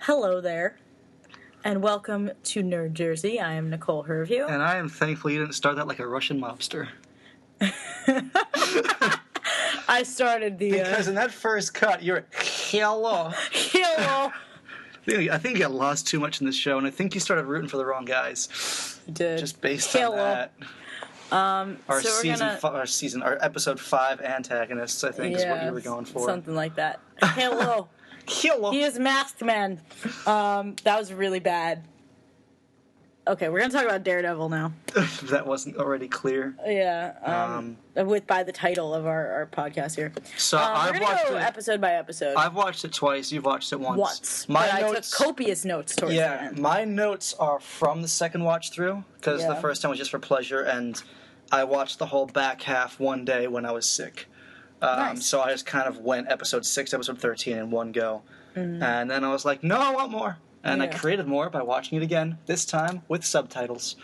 Hello there, and welcome to Nerd Jersey. I am Nicole Herview. And I am thankful you didn't start that like a Russian mobster. I started the... Because in that first cut, you're hello. Hello. I think you got lost too much in this show, and I think you started rooting for the wrong guys. I did. Just based Hello. on that. Our episode 5 antagonists, I think, is what you were going for. Something like that. Hello. Hello. He is Masked Man. That was really bad. Okay, we're gonna talk about Daredevil now. If that wasn't already clear. Yeah. By the title of our podcast here. So we're gonna go episode by episode. I've watched it twice. You've watched it once. I took copious notes towards the end. My notes are from the second watch through because the first time was just for pleasure, and I watched the whole back half one day when I was sick. Nice. So I just kind of went episode 6, episode 13 in one go. Mm-hmm. And then I was like, no, I want more. And I created more by watching it again, this time with subtitles.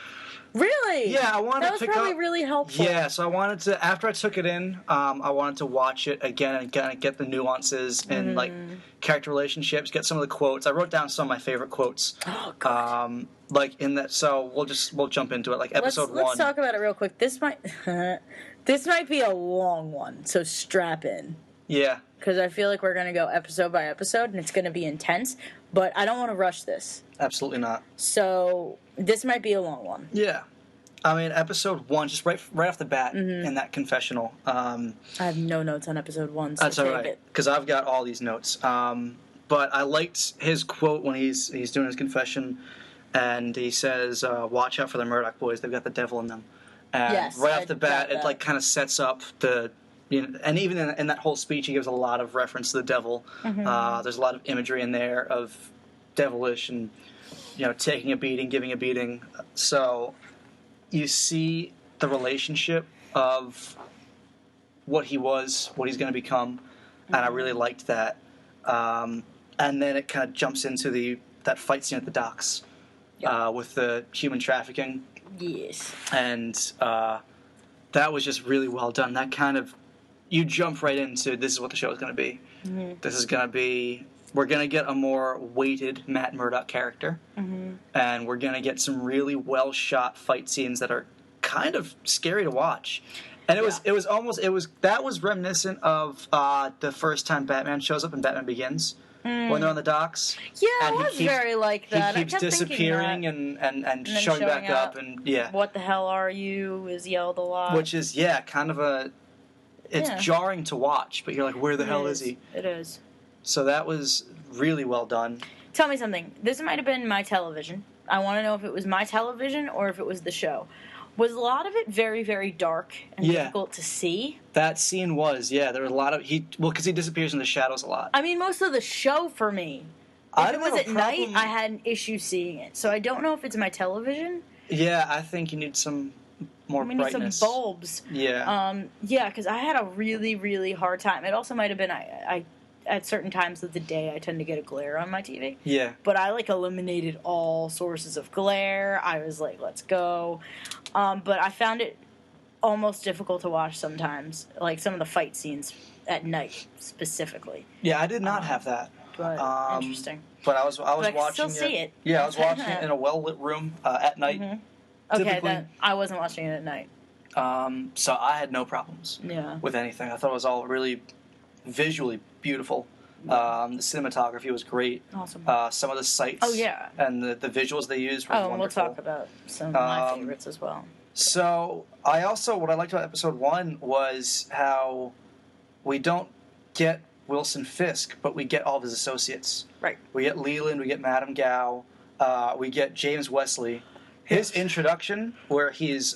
Really? Yeah, I wanted to pick up... That was probably really helpful. Yeah, so I wanted to, after I took it in, I wanted to watch it again and get the nuances and, like, character relationships, get some of the quotes. I wrote down some of my favorite quotes. Oh, God. Like, in that, so we'll jump into it. Like, episode 1. Let's talk about it real quick. This might be a long one, so strap in. Yeah. Because I feel like we're going to go episode by episode, and it's going to be intense, but I don't want to rush this. Absolutely not. So, this might be a long one. Yeah. I mean, episode 1, just right off the bat, in that confessional. I have no notes on episode 1, so that's all right, because I've got all these notes. But I liked his quote when he's doing his confession, and he says, watch out for the Murdoch boys, they've got the devil in them. And right off the bat, it like kind of sets up the... and even in that whole speech, he gives a lot of reference to the devil. Mm-hmm. There's a lot of imagery in there of devilish and, taking a beating, giving a beating. So you see the relationship of what he was, what he's going to become, and I really liked that. And then it kind of jumps into that fight scene at the docks with the human trafficking. Yes. And that was just really well done. That kind of... You jump right into, this is what the show is going to be. Mm-hmm. This is going to be... We're going to get a more weighted Matt Murdock character. Mm-hmm. And we're going to get some really well-shot fight scenes that are kind of scary to watch. And that was reminiscent of the first time Batman shows up in Batman Begins. When they're on the docks. Yeah, it was very like that. He keeps disappearing and showing back up. And yeah. What the hell are you is yelled a lot. Which is, kind of a... It's jarring to watch, but you're like, where the hell is he? It is. So that was really well done. Tell me something. This might have been my television. I want to know if it was my television or if it was the show. Was a lot of it very, very dark and difficult to see? That scene was, there was a lot of... because he disappears in the shadows a lot. I mean, most of the show for me. If it was at night, I had an issue seeing it. So I don't know if it's my television. Yeah, I think you need some... more brightness. We need some bulbs. Yeah. Because I had a really, really hard time. It also might have been I at certain times of the day I tend to get a glare on my TV. Yeah. But I eliminated all sources of glare. I was like, let's go. But I found it almost difficult to watch sometimes, like some of the fight scenes at night specifically. Yeah, I did not have that. But interesting. But I was watching still see it. Yeah, I was watching it in a well lit room at night. Mm-hmm. Okay, then I wasn't watching it at night. So I had no problems with anything. I thought it was all really visually beautiful. The cinematography was great. Awesome. Some of the sights and the visuals they used were wonderful. And we'll talk about some of my favorites as well. So what I liked about episode 1 was how we don't get Wilson Fisk, but we get all of his associates. Right. We get Leland, we get Madame Gao, we get James Wesley. His introduction, where he shows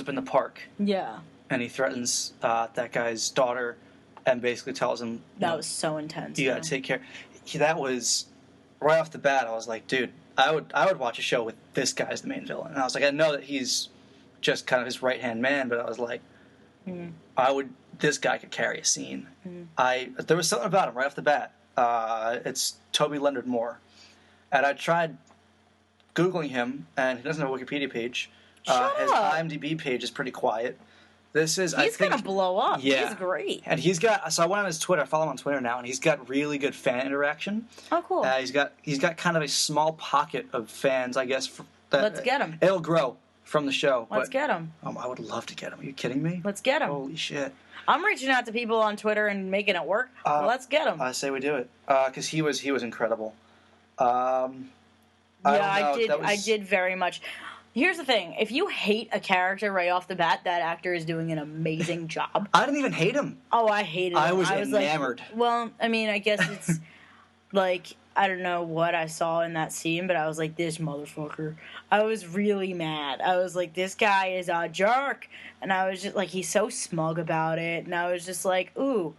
up in the park. Yeah. And he threatens that guy's daughter and basically tells him... That was so intense. You gotta take care. That was... Right off the bat, I was like, dude, I would watch a show with this guy as the main villain. And I was like, I know that he's just kind of his right-hand man, but I was like, this guy could carry a scene. There was something about him right off the bat. It's Toby Leonard Moore. And I tried Googling him, and he doesn't have a Wikipedia page. His IMDb page is pretty quiet. This is. He's gonna blow up. Yeah. He's great. And he's got. So I went on his Twitter. I follow him on Twitter now, and he's got really good fan interaction. Oh, cool. He's got kind of a small pocket of fans, I guess. Let's get him. It'll grow from the show. Let's get him. I would love to get him. Are you kidding me? Let's get him. Holy shit. I'm reaching out to people on Twitter and making it work. Let's get him. I say we do it because he was incredible. I did very much. Here's the thing. If you hate a character right off the bat, that actor is doing an amazing job. I didn't even hate him. Oh, I hated him. I was enamored. Like, well, I mean, I guess it's like, I don't know what I saw in that scene, but I was like, this motherfucker. I was really mad. I was like, this guy is a jerk. And I was just like, he's so smug about it. And I was just like, ooh,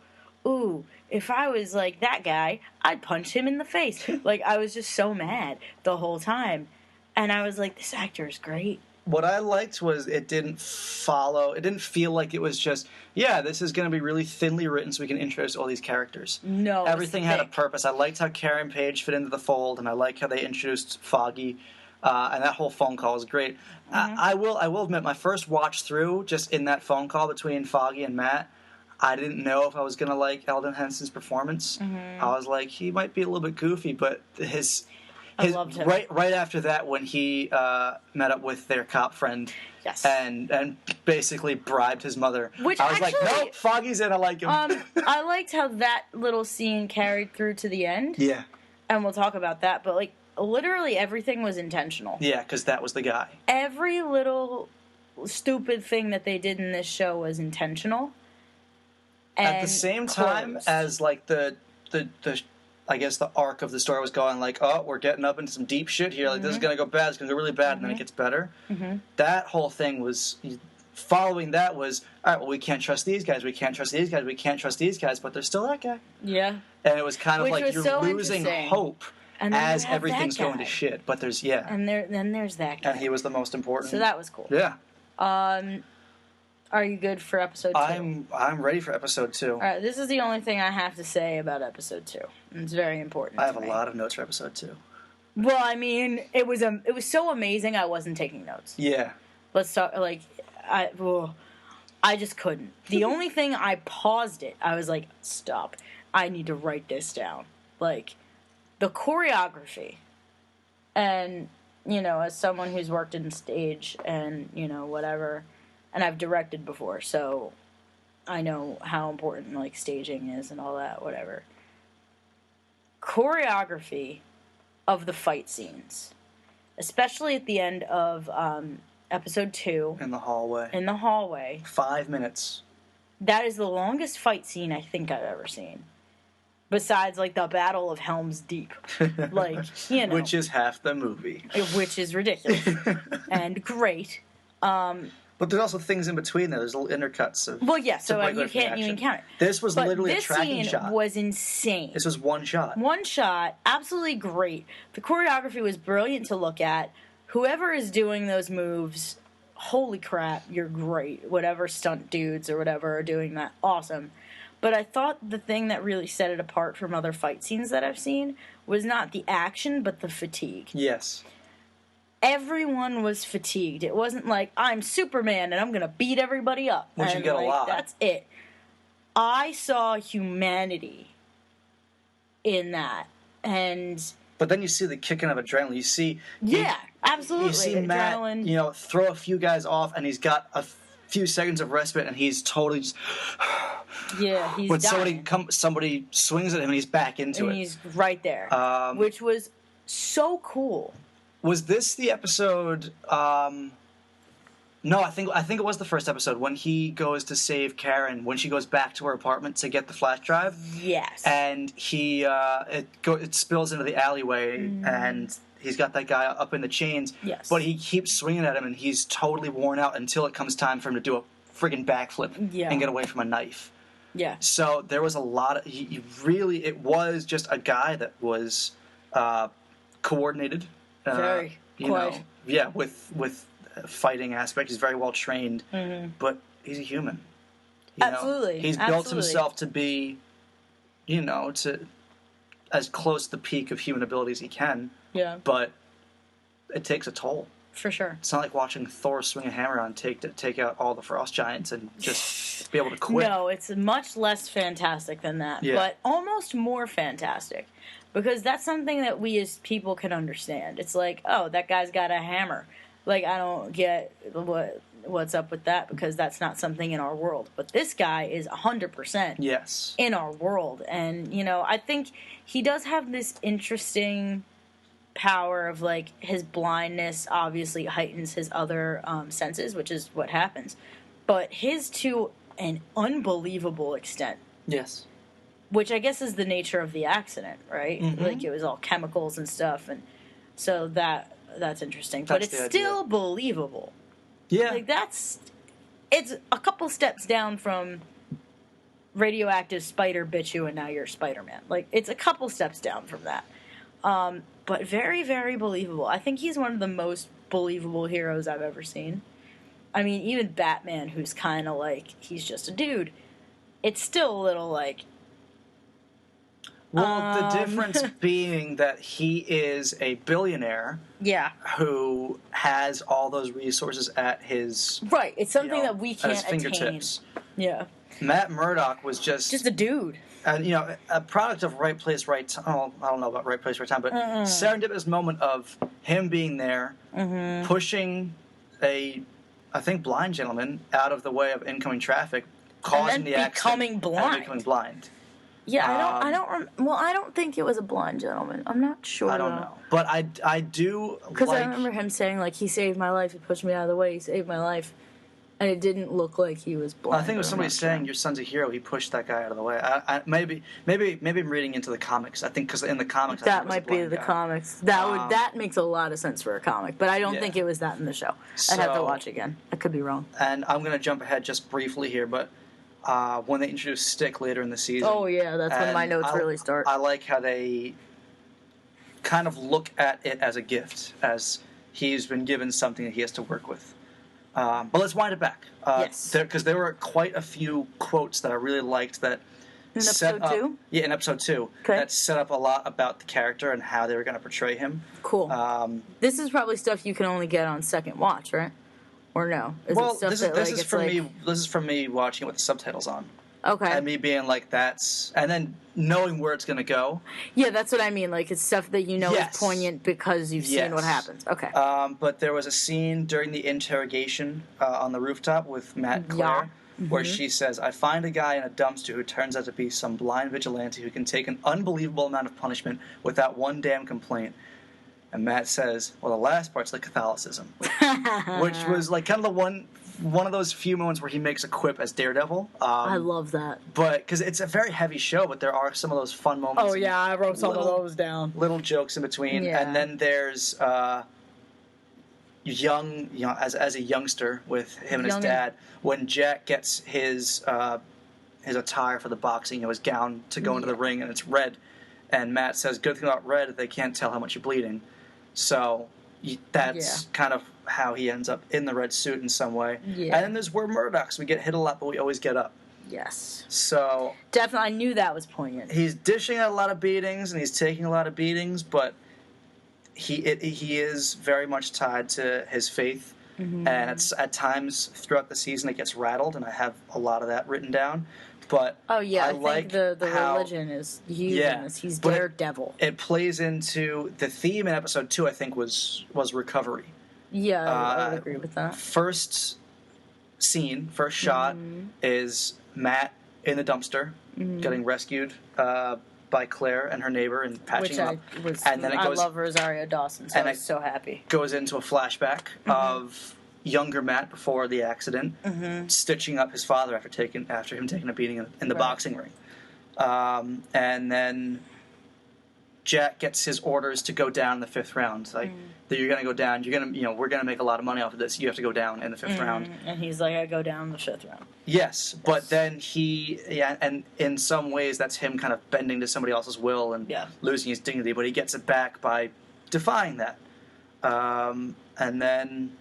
if I was like that guy, I'd punch him in the face. Like, I was just so mad the whole time. And I was like, this actor is great. What I liked was it didn't feel like it was just, this is going to be really thinly written so we can introduce all these characters. No. Everything had a purpose. I liked how Karen Page fit into the fold, and I liked how they introduced Foggy, and that whole phone call was great. Mm-hmm. I will admit, my first watch through, just in that phone call between Foggy and Matt, I didn't know if I was going to like Eldon Henson's performance. Mm-hmm. I was like, he might be a little bit goofy, but I loved him. Right after that, when he met up with their cop friend, yes, and basically bribed his mother, which I was like, nope, Foggy's in. I like him. I liked how that little scene carried through to the end. Yeah, and we'll talk about that. But like, literally everything was intentional. Yeah, because that was the guy. Every little stupid thing that they did in this show was intentional. At the same time as like the I guess the arc of the story was going like, oh, we're getting up into some deep shit here. Like, this is going to go bad. It's going to go really bad, and then it gets better. Mm-hmm. That whole thing was, following that was, all right, well, we can't trust these guys. We can't trust these guys. We can't trust these guys, but there's still that guy. Yeah. And it was kind of like you're losing hope as everything's going to shit. But there's, And then there's that guy. And he was the most important. So that was cool. Yeah. Are you good for episode 2? I'm ready for episode 2. All right, this is the only thing I have to say about episode 2. It's very important. I have a lot of notes for episode 2. Well, I mean, it was so amazing. I wasn't taking notes. Yeah. Let's talk. Like, I just couldn't. The only thing I paused it. I was like, stop. I need to write this down. Like, the choreography, and as someone who's worked in stage and whatever. And I've directed before, so I know how important, like, staging is and all that, whatever. Choreography of the fight scenes, especially at the end of episode 2. In the hallway. 5 minutes. That is the longest fight scene I think I've ever seen. Besides, like, the Battle of Helm's Deep. Like, Which is half the movie. Which is ridiculous. And great. But there's also things in between there. There's little intercuts of. Well, yeah, so you can't even count it. This was literally a tracking shot. This scene was insane. This was one shot. One shot, absolutely great. The choreography was brilliant to look at. Whoever is doing those moves, holy crap, you're great. Whatever stunt dudes or whatever are doing that, awesome. But I thought the thing that really set it apart from other fight scenes that I've seen was not the action, but the fatigue. Yes. Everyone was fatigued. It wasn't like, I'm Superman and I'm going to beat everybody up. Which you get a lot. That's it. I saw humanity in that. But then you see the kicking of adrenaline. You see... Yeah, absolutely. You see adrenaline. Matt, throw a few guys off and he's got a few seconds of respite and he's totally just... Yeah, he's dying. Somebody swings at him and he's back into it. And he's right there. Which was so cool. Was this the episode? No, I think it was the first episode when he goes to save Karen when she goes back to her apartment to get the flash drive. Yes. And it spills into the alleyway, and he's got that guy up in the chains. Yes. But he keeps swinging at him, and he's totally worn out until it comes time for him to do a friggin' backflip and get away from a knife. Yeah. So there was a lot of it was just a guy that was coordinated. Very with fighting aspect. He's very well trained, but he's a human. Absolutely. He's built himself to be, to as close to the peak of human ability as he can. Yeah. But it takes a toll. For sure. It's not like watching Thor swing a hammer on take out all the frost giants and just be able to quit. No, it's much less fantastic than that, Yeah. but almost more fantastic. Because that's something that we as people can understand. It's like, oh, that guy's got a hammer. Like, I don't get what's up with that, because that's not something in our world. But this guy is 100% Yes. in our world. And, I think he does have this interesting power of, like, his blindness obviously heightens his other senses, which is what happens. But his to an unbelievable extent. Yes. Which I guess is the nature of the accident, right? Mm-hmm. Like, it was all chemicals and stuff, and so that's interesting. But it's still believable. Yeah. Like, it's a couple steps down from radioactive spider bit you and now you're Spider-Man. Like, it's a couple steps down from that. But very, very believable. I think he's one of the most believable heroes I've ever seen. I mean, even Batman, who's kind of like, he's just a dude, it's still a little like... Well, the difference being that he is a billionaire, who has all those resources at his right. It's something that we can't at his fingertips. Attain. Yeah, Matt Murdock was just a dude, a product of right place, right time. Oh, I don't know about right place, right time, but serendipitous moment of him being there, pushing I think blind gentleman out of the way of incoming traffic, causing the accident, and becoming blind. Yeah, I don't think it was a blind gentleman. I'm not sure. I don't know. But I do, because I remember him saying, like, he saved my life, he pushed me out of the way, he saved my life. And it didn't look like he was blind. I think it was somebody saying, your son's a hero, he pushed that guy out of the way. Maybe I'm reading into the comics. I think because in the comics... That might be the comics. That makes a lot of sense for a comic. But I don't think it was that in the show. I'd have to watch again. I could be wrong. And I'm going to jump ahead just briefly here, but... when they introduce Stick later in the season. Oh, yeah, that's when my notes really start. I like how they kind of look at it as a gift, as he's been given something that he has to work with. But let's wind it back. Yes. Because there were quite a few quotes that I really liked that in episode 2? Yeah, in episode 2. Okay. That set up a lot about the character and how they were going to portray him. Cool. This is probably stuff you can only get on second watch, right? Or no? This is from me watching it with the subtitles on. Okay. And me being like, and then knowing where it's going to go. Yeah, that's what I mean. Like, it's stuff that is poignant because you've seen what happens. Okay. But there was a scene during the interrogation on the rooftop with Matt and Claire, where she says, I find a guy in a dumpster who turns out to be some blind vigilante who can take an unbelievable amount of punishment without one damn complaint. And Matt says, well, the last part's like Catholicism. Which was like kind of the one of those few moments where he makes a quip as Daredevil. I love that. But, because it's a very heavy show, but there are some of those fun moments. Oh, yeah, I wrote some of those down. Little jokes in between. Yeah. And then there's as a youngster with him and his dad, when Jack gets his attire for the boxing, his gown to go into the ring, and it's red. And Matt says, good thing about red, they can't tell how much you're bleeding. So that's kind of how he ends up in the red suit in some way. Yeah. And then there's where Murdoch's. We get hit a lot, but we always get up. Yes. So definitely, I knew that was poignant. He's dishing out a lot of beatings, and he's taking a lot of beatings, but he is very much tied to his faith. Mm-hmm. And it's at times throughout the season it gets rattled, and I have a lot of that written down. But I think the religion is huge in this. He's Daredevil. It plays into the theme in episode 2, I think, was recovery. Yeah, I would agree with that. First shot is Matt in the dumpster getting rescued by Claire and her neighbor and patching him up. I love Rosario Dawson, so I was so happy. Goes into a flashback of younger Matt before the accident, stitching up his father after him taking a beating in the boxing ring. And then Jack gets his orders to go down in the 5th round. Like, that you're going to go down, we're going to make a lot of money off of this, you have to go down in the 5th round. And he's like, I go down in the 5th round. Yes, but then and in some ways that's him kind of bending to somebody else's will and losing his dignity, but he gets it back by defying that. And then...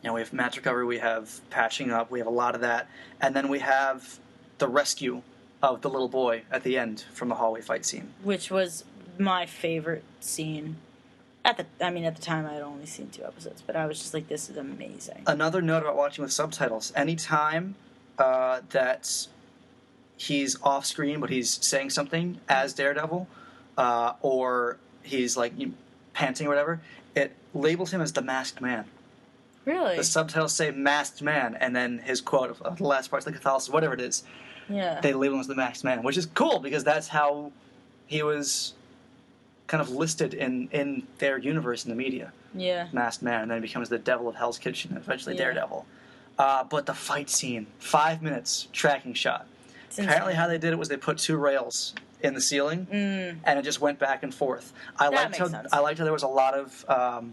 we have Matt's recovery, we have patching up, we have a lot of that. And then we have the rescue of the little boy at the end from the hallway fight scene. Which was my favorite scene At the time, I had only seen 2 episodes, but I was just like, this is amazing. Another note about watching with subtitles: anytime that he's off screen, but he's saying something as Daredevil, or he's like panting or whatever, it labels him as the Masked Man. Really? The subtitles say Masked Man, and then his quote of the last part's the Catholicism, whatever it is. Yeah. They label him as the Masked Man, which is cool because that's how he was kind of listed in their universe in the media. Yeah. Masked Man, and then he becomes the Devil of Hell's Kitchen, and eventually Daredevil. But the fight scene, 5 minutes, tracking shot. Apparently how they did it was they put 2 rails in the ceiling, and it just went back and forth. I liked how there was a lot of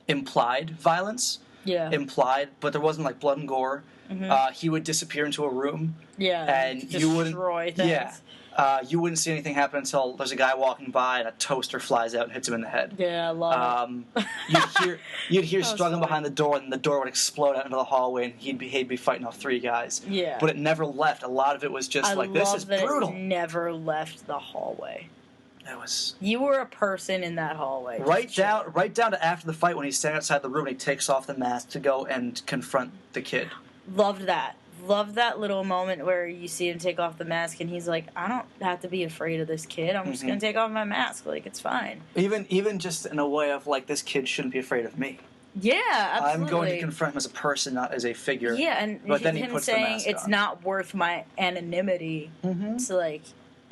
implied violence. Yeah. Implied, but there wasn't like blood and gore. Mm-hmm. He would disappear into a room. Yeah. And you wouldn't destroy things. Yeah. You wouldn't see anything happen until there's a guy walking by and a toaster flies out and hits him in the head. Yeah, I love it. You'd hear struggling behind the door, and the door would explode out into the hallway, and he'd be fighting off 3 guys. Yeah. But it never left. A lot of it was just this is brutal. It never left the hallway. It was. You were a person in that hallway. Right down to after the fight when he's standing outside the room and he takes off the mask to go and confront the kid. Loved that. Loved that little moment where you see him take off the mask and he's like, I don't have to be afraid of this kid. I'm just going to take off my mask. Like, it's fine. Even just in a way of, like, this kid shouldn't be afraid of me. Yeah, absolutely. I'm going to confront him as a person, not as a figure. Yeah, and but then him he puts saying the mask it's on. not worth my anonymity to, like,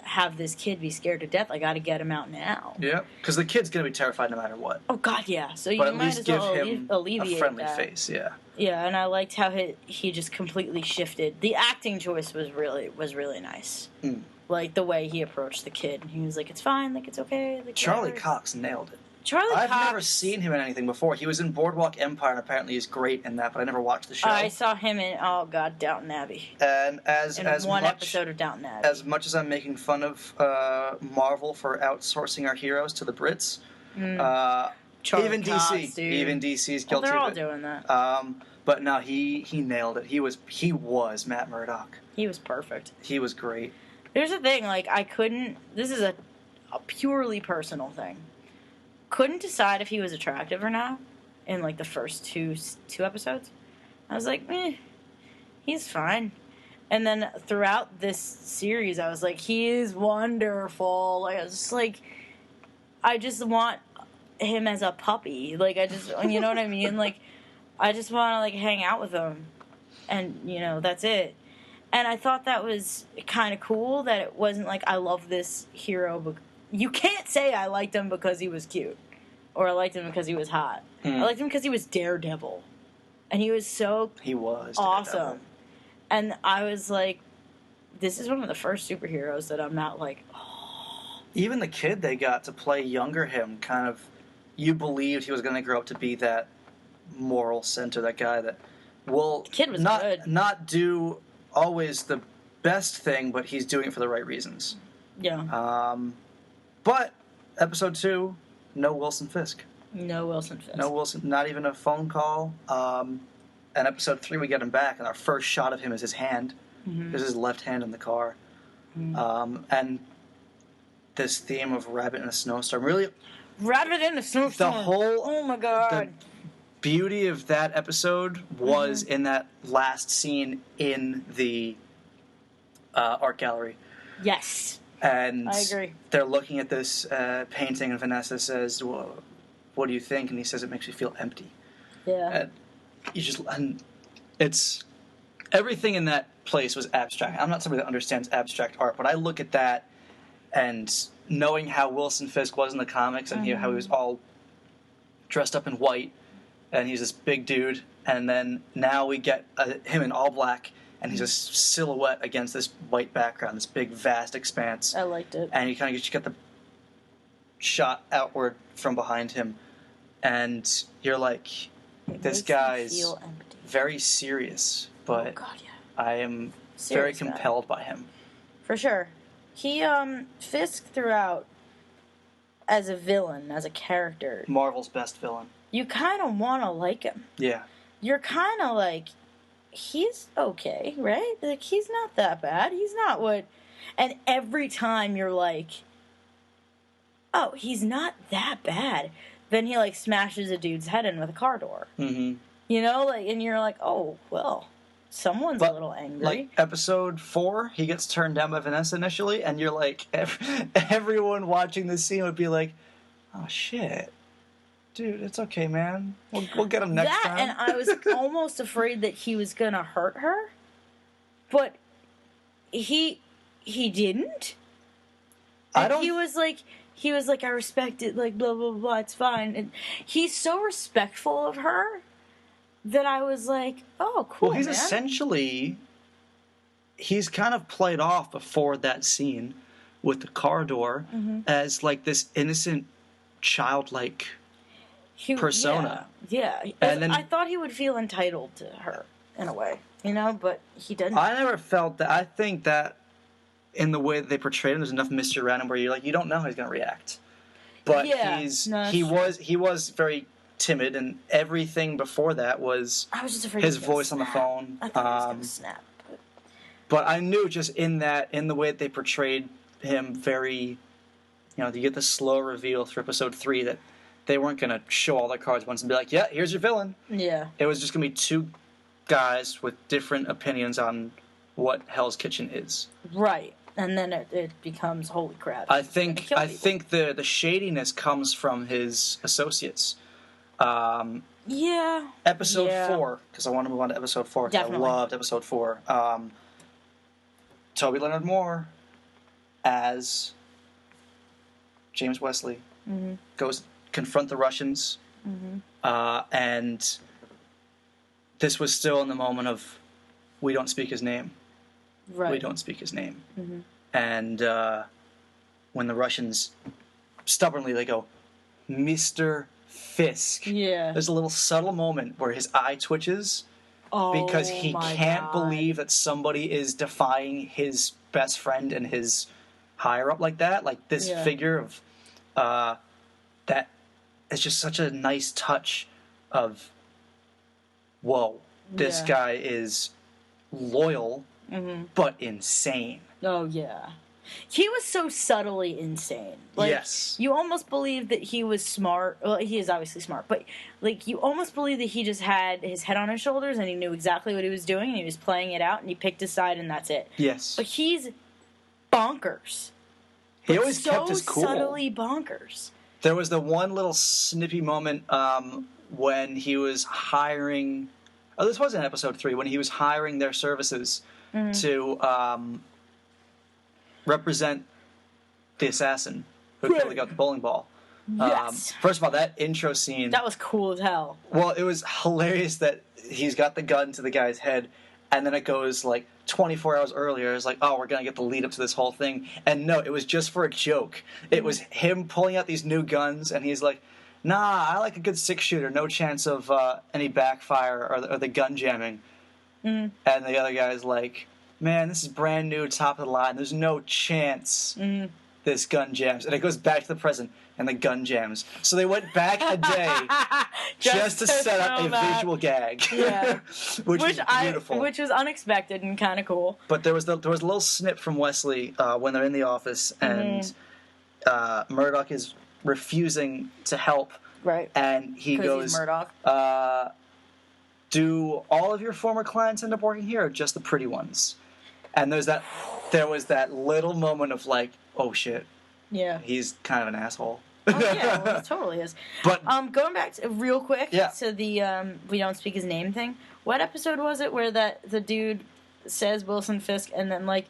have this kid be scared to death. I got to get him out now. Yeah, because the kid's going to be terrified no matter what. Oh, God, yeah. So you but might as well give him alleviate a friendly that. face, yeah. Yeah, and I liked how he just completely shifted. The acting choice was really nice. Mm. Like, the way he approached the kid. He was like, it's fine, like, it's okay. Like, Charlie Cox nailed it. I've never seen him in anything before. He was in Boardwalk Empire, and apparently he's great in that, but I never watched the show. I saw him in, Downton Abbey. And as one much, episode of Downton Abbey. As much as I'm making fun of Marvel for outsourcing our heroes to the Brits, even Cox, DC, dude. Even DC's guilty they're all of it. doing that. But no, he nailed it. He was Matt Murdock. He was perfect. He was great. There's a thing, like, I couldn't... This is a purely personal thing. Couldn't decide if he was attractive or not in, like, the first two episodes. I was like, he's fine. And then throughout this series, I was like, he is wonderful. Like, I was just like, I just want him as a puppy. Like, I just, you know what I mean? Like, I just want to, like, hang out with him. And, that's it. And I thought that was kind of cool that it wasn't like, I love this hero. But you can't say I liked him because he was cute. Or I liked him because he was hot. I liked him because he was Daredevil. And he was so awesome. Daredevil. And I was like, this is one of the first superheroes that I'm not like, oh. Even the kid they got to play younger him, kind of, you believed he was going to grow up to be that moral center, that guy that will kid was not do always the best thing, but he's doing it for the right reasons. Yeah. But episode 2, no Wilson Fisk. No Wilson Fisk. No Wilson, not even a phone call. And episode 3, we get him back, and our first shot of him is his hand. There's his left hand in the car. And this theme of Rabbit in a Snowstorm really... Rabbit in a Snowstorm! The whole... Oh my God. The beauty of that episode was in that last scene in the art gallery. Yes. And I agree. They're looking at this painting, and Vanessa says, well, what do you think? And he says, it makes me feel empty. Yeah. And it's... Everything in that place was abstract. I'm not somebody that understands abstract art, but I look at that and knowing how Wilson Fisk was in the comics and how he was all dressed up in white and he's this big dude, and then now we get him in all black and he's a silhouette against this white background, this big vast expanse. I liked it. And you kind of get the shot outward from behind him and you're like, this guy's very serious, but I am very compelled by him. For sure. He, Fisk throughout, as a villain, as a character. Marvel's best villain. You kind of want to like him. Yeah. You're kind of like, he's okay, right? Like, he's not that bad. He's not what... And every time you're like, oh, he's not that bad. then he, like, smashes a dude's head in with a car door. Mm-hmm. You know, like, and you're like, oh, well, someone's a little angry. Like, episode 4, he gets turned down by Vanessa initially, and you're like, everyone watching this scene would be like, oh, shit. Dude, it's okay, man. We'll get him next time. And I was almost afraid that he was gonna hurt her, but he didn't. He was like, I respect it, like, blah, blah, blah, it's fine. And he's so respectful of her that I was like, oh, cool, well, he's kind of played off before that scene with the car door as, like, this innocent, childlike persona. Yeah. And then I thought he would feel entitled to her, in a way, you know, but he didn't. I never felt that. I think that in the way that they portrayed him, there's enough mystery around him where you're like, you don't know how he's going to react. But he was very timid, and everything before that was his voice on the phone. I thought he was going to snap. But I knew just in the way that they portrayed him very, you know, you get the slow reveal through episode 3 that they weren't going to show all their cards once and be like, yeah, here's your villain. Yeah. It was just going to be 2 guys with different opinions on what Hell's Kitchen is. Right. And then it becomes, holy crap. I think the shadiness comes from his associates. Episode 4, because I want to move on to episode 4, because I loved episode 4. Toby Leonard Moore as James Wesley goes confront the Russians, and this was still in the moment of, we don't speak his name. Right. We don't speak his name. And when the Russians stubbornly, they go, Mr. Fisk. Yeah. There's a little subtle moment where his eye twitches because he can't believe that somebody is defying his best friend and his higher up like that. Like this figure of that is just such a nice touch of, whoa, this guy is loyal but insane. Oh, yeah. He was so subtly insane. Like, yes. You almost believe that he was smart. Well, he is obviously smart, but like you almost believe that he just had his head on his shoulders and he knew exactly what he was doing and he was playing it out and he picked his side and that's it. Yes. But he's bonkers. He always kept his cool. So subtly bonkers. There was the one little snippy moment when he was hiring... Oh, this was in episode 3, when he was hiring their services to represent the assassin who clearly got the bowling ball. Yes. First of all, that intro scene... That was cool as hell. Well, it was hilarious that he's got the gun to the guy's head, and then it goes, like, 24 hours earlier. It's like, oh, we're going to get the lead up to this whole thing. And no, it was just for a joke. It was him pulling out these new guns, and he's like, nah, I like a good 6-shooter. No chance of any backfire or the gun jamming. And the other guy's like, man, this is brand new, top of the line. There's no chance this gun jams. And it goes back to the present, and the gun jams. So they went back a day just to set up a visual gag. Yeah. which was beautiful. Which was unexpected and kind of cool. But there was a little snip from Wesley when they're in the office, and Murdoch is refusing to help. Right. And he goes, he's Murdoch. Do all of your former clients end up working here, or just the pretty ones? And there was that little moment of like, oh shit. Yeah. He's kind of an asshole. Oh yeah, well, he totally is. But going back to, real quick to the we don't speak his name thing. What episode was it where the dude says Wilson Fisk and then like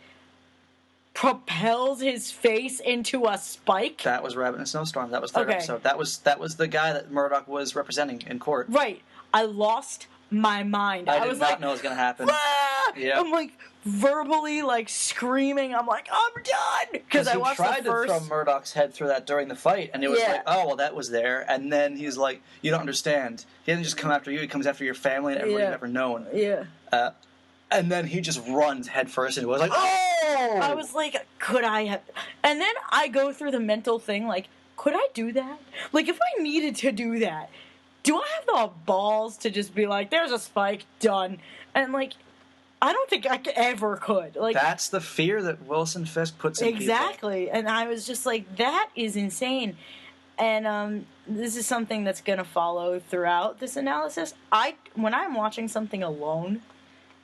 propels his face into a spike? That was Rabbit in a Snowstorm. That was third episode. That was the guy that Murdoch was representing in court. Right. I lost my mind. I did not know it was going to happen. Ah! Yep. I'm like verbally like screaming. I'm like, I'm done, because I watched the first. He tried to throw Murdoch's head through that during the fight, and it was like, oh well, that was there. And then he's like, you don't understand. He doesn't just come after you. He comes after your family and everybody you've ever known. Yeah. And then he just runs head first into it. I was like, oh! I was like, could I have? And then I go through the mental thing, like, could I do that? Like, if I needed to do that, do I have the balls to just be like, there's a spike, done? And, like, I don't think I ever could. Like, that's the fear that Wilson Fisk puts in exactly. People. And I was just like, that is insane. And this is something that's going to follow throughout this analysis. When I'm watching something alone,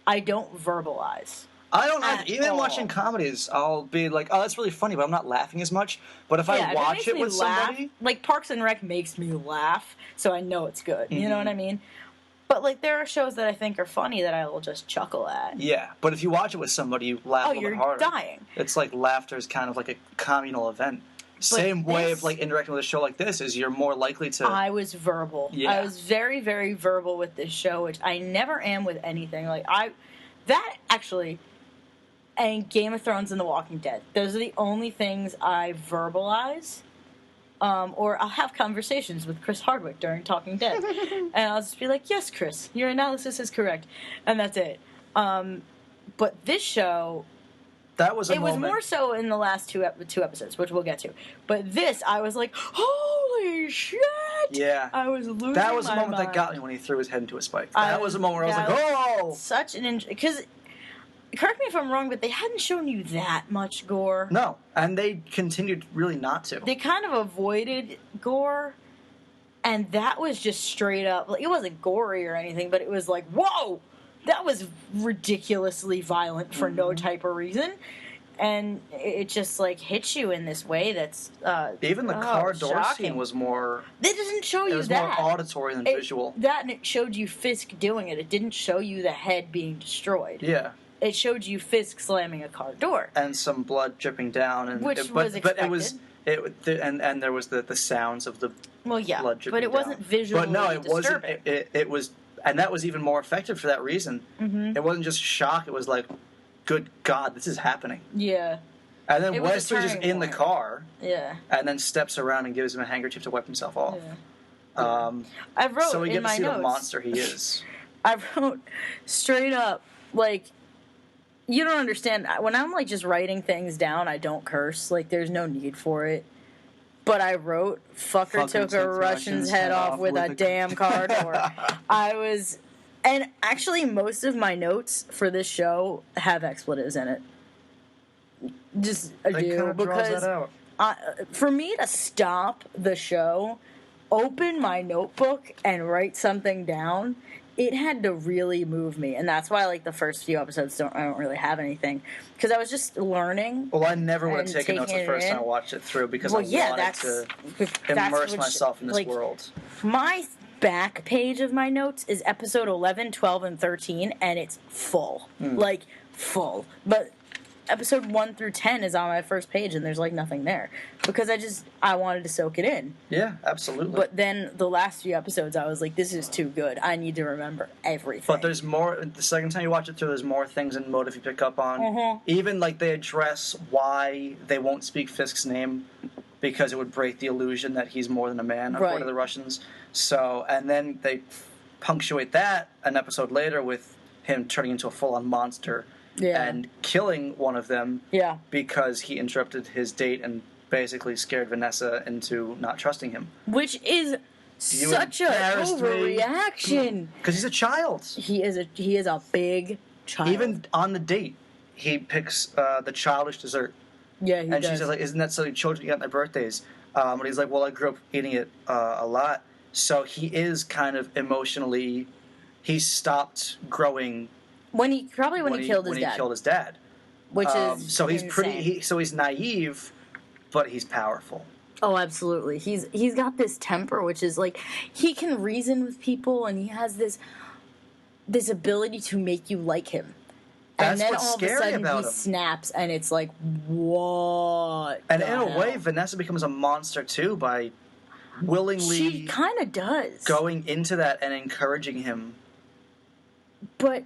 I don't verbalize. I don't even watching comedies, I'll be like, oh, that's really funny, but I'm not laughing as much. But if I watch it with somebody... Like, Parks and Rec makes me laugh, so I know it's good. Mm-hmm. You know what I mean? But, like, there are shows that I think are funny that I will just chuckle at. Yeah, but if you watch it with somebody, you laugh a little bit harder. Oh, you're dying. It's like laughter is kind of like a communal event. Same way of, like, interacting with a show like this is you're more likely to... I was verbal. Yeah. I was very, very verbal with this show, which I never am with anything. Like, that, actually... And Game of Thrones and The Walking Dead. Those are the only things I verbalize. Or I'll have conversations with Chris Hardwick during Talking Dead. And I'll just be like, yes, Chris, your analysis is correct. And that's it. But this show... That was a moment. It was more so in the last two episodes, which we'll get to. But this, I was like, holy shit! Yeah. I was losing my mind. That was the moment that got me when he threw his head into a spike. That was the moment where I was like, oh! Such an... Because... Correct me if I'm wrong, but they hadn't shown you that much gore. No, and they continued really not to. They kind of avoided gore, and that was just straight up... Like, it wasn't gory or anything, but it was like, whoa! That was ridiculously violent for no type of reason. And it just, like, hits you in this way that's... Even the car door shocking. scene was more... It doesn't show you that. It was more auditory than visual. That, and it showed you Fisk doing it. It didn't show you the head being destroyed. Yeah. It showed you Fisk slamming a car door. And some blood dripping down. And was expected. But it was... And there was the sounds of the blood dripping down. But it wasn't visually disturbing. But no, it was... And that was even more effective for that reason. Mm-hmm. It wasn't just shock. It was like, good God, this is happening. Yeah. And then Wesley's just in the car. Yeah. And then steps around and gives him a handkerchief to wipe himself off. Yeah. I wrote so we get in to my see notes, the monster he is. I wrote straight up, like... You don't understand. When I'm, like, just writing things down, I don't curse. Like, there's no need for it. But I wrote, fucker took a Russian's head off with a damn car door. I was... And actually, most of my notes for this show have expletives in it. Just do. Kind of because draws that out. For me to stop the show, open my notebook, and write something down... It had to really move me, and that's why, like, the first few episodes I don't really have anything, because I was just learning. Well, I never would have taken notes the first time I watched it through because I wanted to immerse myself in this world. My back page of my notes is episode 11, 12, and 13, and it's full, like full. But episode 1 through 10 is on my first page, and there's, like, nothing there. Because I wanted to soak it in. Yeah, absolutely. But then the last few episodes, I was like, this is too good. I need to remember everything. But there's more, the second time you watch it through, there's more things in motive you pick up on. Mm-hmm. Even, like, they address why they won't speak Fisk's name, because it would break the illusion that he's more than a man, according to the Russians. So, and then they punctuate that an episode later with him turning into a full-on monster. Yeah. And killing one of them because he interrupted his date and basically scared Vanessa into not trusting him. Which is such an overreaction. Because he's a child. He is a big child. Even on the date, he picks the childish dessert. Yeah, he does. And she says, like, isn't that something children eat on their birthdays? And he's like, well, I grew up eating it a lot. So he is kind of emotionally... He stopped growing... When he killed his dad, which is so he's insane. He's naive, but he's powerful. Oh, absolutely. He's got this temper, which is like he can reason with people, and he has this ability to make you like him. That's and then what's all scary of a sudden about he him. snaps, and it's like, what? And in a way, Vanessa becomes a monster too by willingly. She kind of does going into that and encouraging him, but.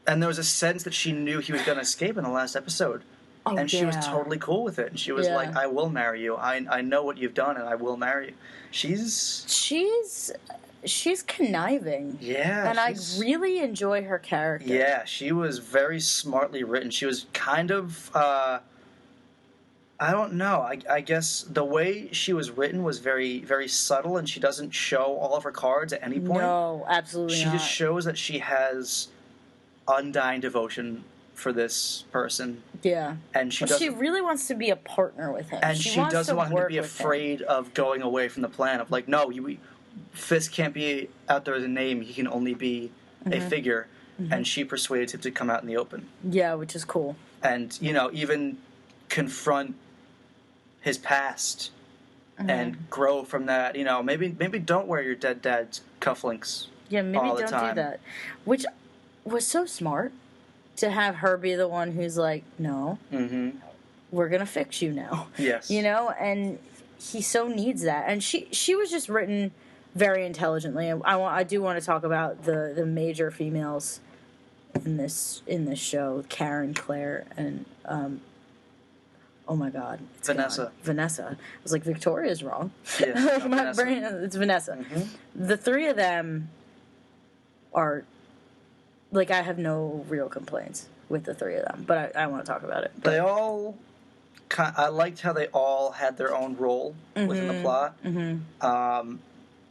And there was a sense that she knew he was going to escape in the last episode. Oh, and she was totally cool with it. And she was like, I will marry you. I know what you've done, and I will marry you. She's conniving. Yeah. And I really enjoy her character. Yeah, she was very smartly written. She was kind of... I don't know. I guess the way she was written was very, very subtle, and she doesn't show all of her cards at any point. No, absolutely not. She just shows that she has... undying devotion for this person. Yeah. And she really wants to be a partner with him. And she doesn't want him to be afraid of going away from the plan of like, no, Fisk can't be out there as a name. He can only be a figure. And she persuades him to come out in the open. Yeah, which is cool. And, even confront his past and grow from that. Maybe don't wear your dead dad's cufflinks. Yeah, maybe don't do that. Which was so smart to have her be the one who's like, no, we're going to fix you now. Yes. And he so needs that. And she was just written very intelligently. And I do want to talk about the major females in this show, Karen, Claire, and oh my God, it's Vanessa. Gone. Vanessa. I was like, Victoria's wrong. Yeah, my Vanessa. brain, it's Vanessa. The three of them are like, I have no real complaints with the three of them, but I want to talk about it. They all, I liked how they all had their own role within the plot.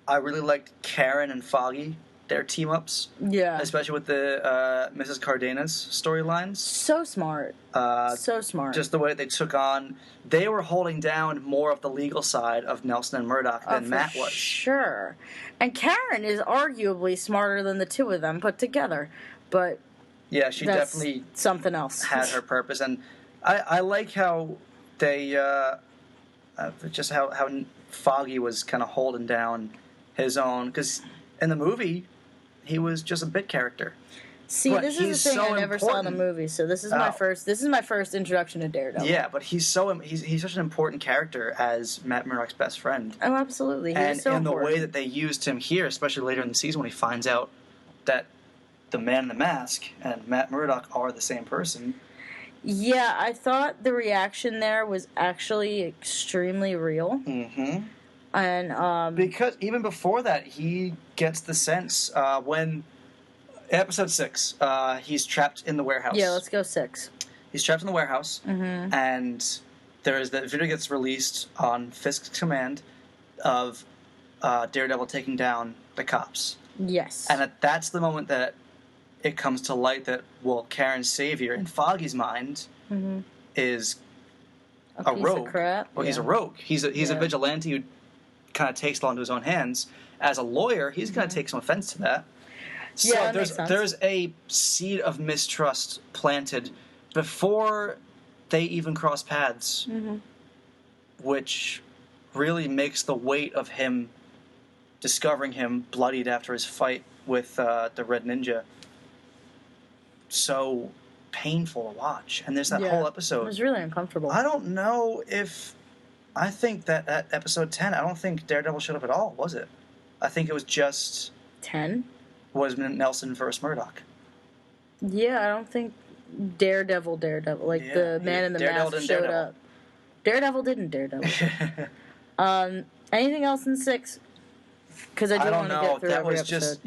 I really liked Karen and Foggy, their team ups. Yeah. Especially with the Mrs. Cardenas storylines. So smart. So smart. Just the way they took on. They were holding down more of the legal side of Nelson and Murdoch than Matt was. Sure. And Karen is arguably smarter than the two of them put together. But yeah, she that's definitely something else. Had her purpose. And I like how they just how Foggy was kind of holding down his own, because in the movie he was just a bit character. See, but this is the thing, I never saw the movie, so this is my first introduction to Daredevil. Yeah, but he's such an important character as Matt Murdock's best friend. Oh, absolutely. And in the way that they used him here, especially later in the season when he finds out that the Man in the Mask and Matt Murdock are the same person. Yeah, I thought the reaction there was actually extremely real. Mm-hmm. And because even before that, he gets the sense when episode 6, he's trapped in the warehouse. Yeah, let's go 6. He's trapped in the warehouse, and there's the video gets released on Fisk's command of Daredevil taking down the cops. Yes, and that's the moment that it comes to light that Karen's savior in Foggy's mind is a rogue. Of crap. Well, he's a rogue. He's a vigilante who kind of takes it into his own hands. As a lawyer, he's going to take some offense to that. So yeah, there's a seed of mistrust planted before they even cross paths, which really makes the weight of him discovering him bloodied after his fight with the Red Ninja so painful to watch. And there's that whole episode. It was really uncomfortable. I don't know if... I think that at episode 10, I don't think Daredevil showed up at all, was it? I think it was just... 10? Was Nelson versus Murdoch. Yeah, I don't think Daredevil, like the Man in the Mask showed up. Daredevil didn't Daredevil. Anything else in 6? Because I want to get through every episode.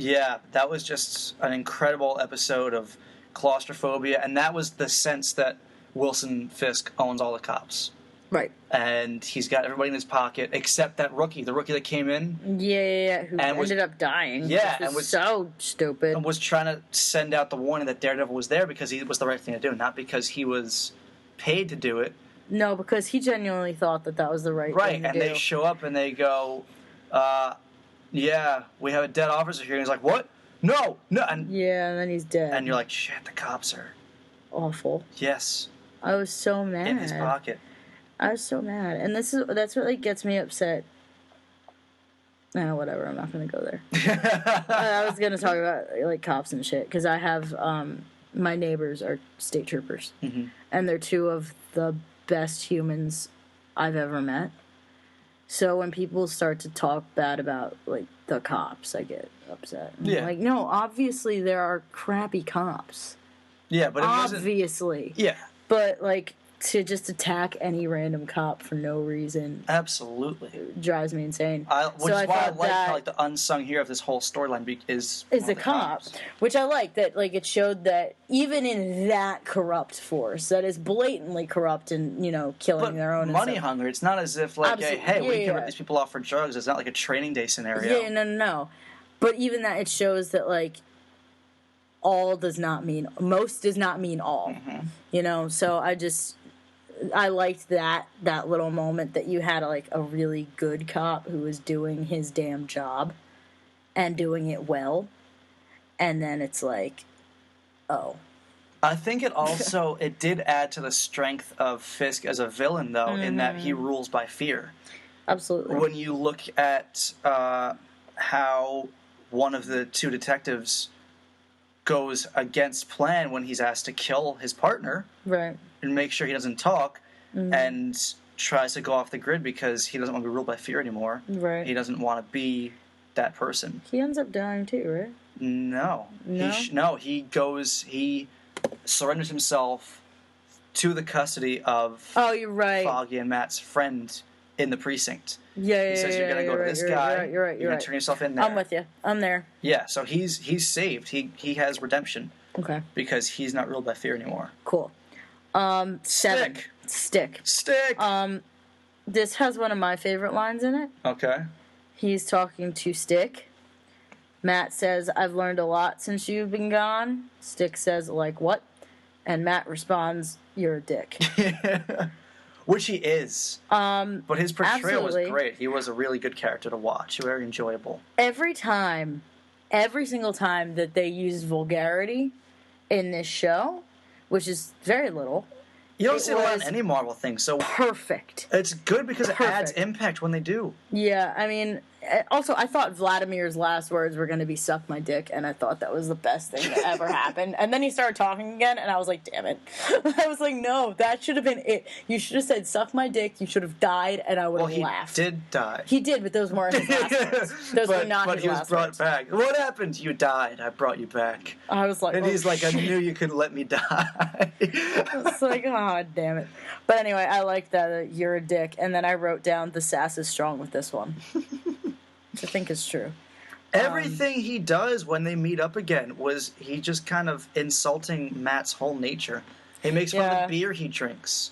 That was just an incredible episode of claustrophobia, and that was the sense that Wilson Fisk owns all the cops. Right. And he's got everybody in his pocket except that rookie, the rookie that came in. Yeah, who ended up dying. Yeah, and was so stupid. And was trying to send out the warning that Daredevil was there because it was the right thing to do, not because he was paid to do it. No, because he genuinely thought that was the right thing to do. Right, and they show up and they go, yeah, we have a dead officer here. And he's like, what? No. And then he's dead. And you're like, shit, the cops are... awful. Yes. I was so mad. In his pocket. I was so mad. And that's what like gets me upset. No, whatever, I'm not going to go there. I was going to talk about like cops and shit, because I have, my neighbors are state troopers. And they're two of the best humans I've ever met. So when people start to talk bad about, like, the cops, I get upset. I'm like, no, obviously there are crappy cops. Yeah, but it wasn't... Obviously. Yeah. But, like, to just attack any random cop for no reason... Absolutely. Drives me insane. Which is why I like how, like, the unsung hero of this whole storyline is the cop. Which I like, that, like, it showed that even in that corrupt force, that is blatantly corrupt and, killing their own... money hungry. It's not as if, like, we can rip these people off for drugs. It's not like a training day scenario. Yeah, no. But even that, it shows that, like, all does not mean, most does not mean all. Mm-hmm. You know, so I liked that little moment that you had like a really good cop who was doing his damn job and doing it well. And then it's like, oh. I think it did add to the strength of Fisk as a villain, though, in that he rules by fear. Absolutely. When you look at how one of the two detectives goes against plan when he's asked to kill his partner, right, and make sure he doesn't talk, and tries to go off the grid because he doesn't want to be ruled by fear anymore. Right. He doesn't want to be that person. He ends up dying too, right? No. No? He surrenders himself to the custody of you're right. Foggy and Matt's friend in the precinct. Yeah, he says you're going to go to this guy. You're right. You're going to turn yourself in there. I'm with you. I'm there. Yeah, so he's saved. He has redemption. Okay. Because he's not ruled by fear anymore. Cool. 7. Stick. This has one of my favorite lines in it. Okay. He's talking to Stick. Matt says, "I've learned a lot since you've been gone." Stick says, "Like what?" And Matt responds, "You're a dick." Which he is. But his portrayal was great. He was a really good character to watch. Very enjoyable. Every single time that they use vulgarity in this show, which is very little. You don't see a lot in any Marvel thing, so... Perfect. It's good because it adds impact when they do. Yeah, I mean... Also, I thought Vladimir's last words were going to be "suck my dick," and I thought that was the best thing that ever happened. And then he started talking again, and I was like, damn it. I was like, no, that should have been it. You should have said, "suck my dick," you should have died, and I would have laughed. He did die. He did, but those weren't his last words. Those were not his last words. But he was brought back. What happened? You died. I brought you back. I was like, and he's like, shit. I knew you couldn't let me die. It's like, oh, damn it. But anyway, I like that you're a dick. And then I wrote down the sass is strong with this one. Which I think is true. Everything he does when they meet up again was he just kind of insulting Matt's whole nature. He makes fun of the beer he drinks.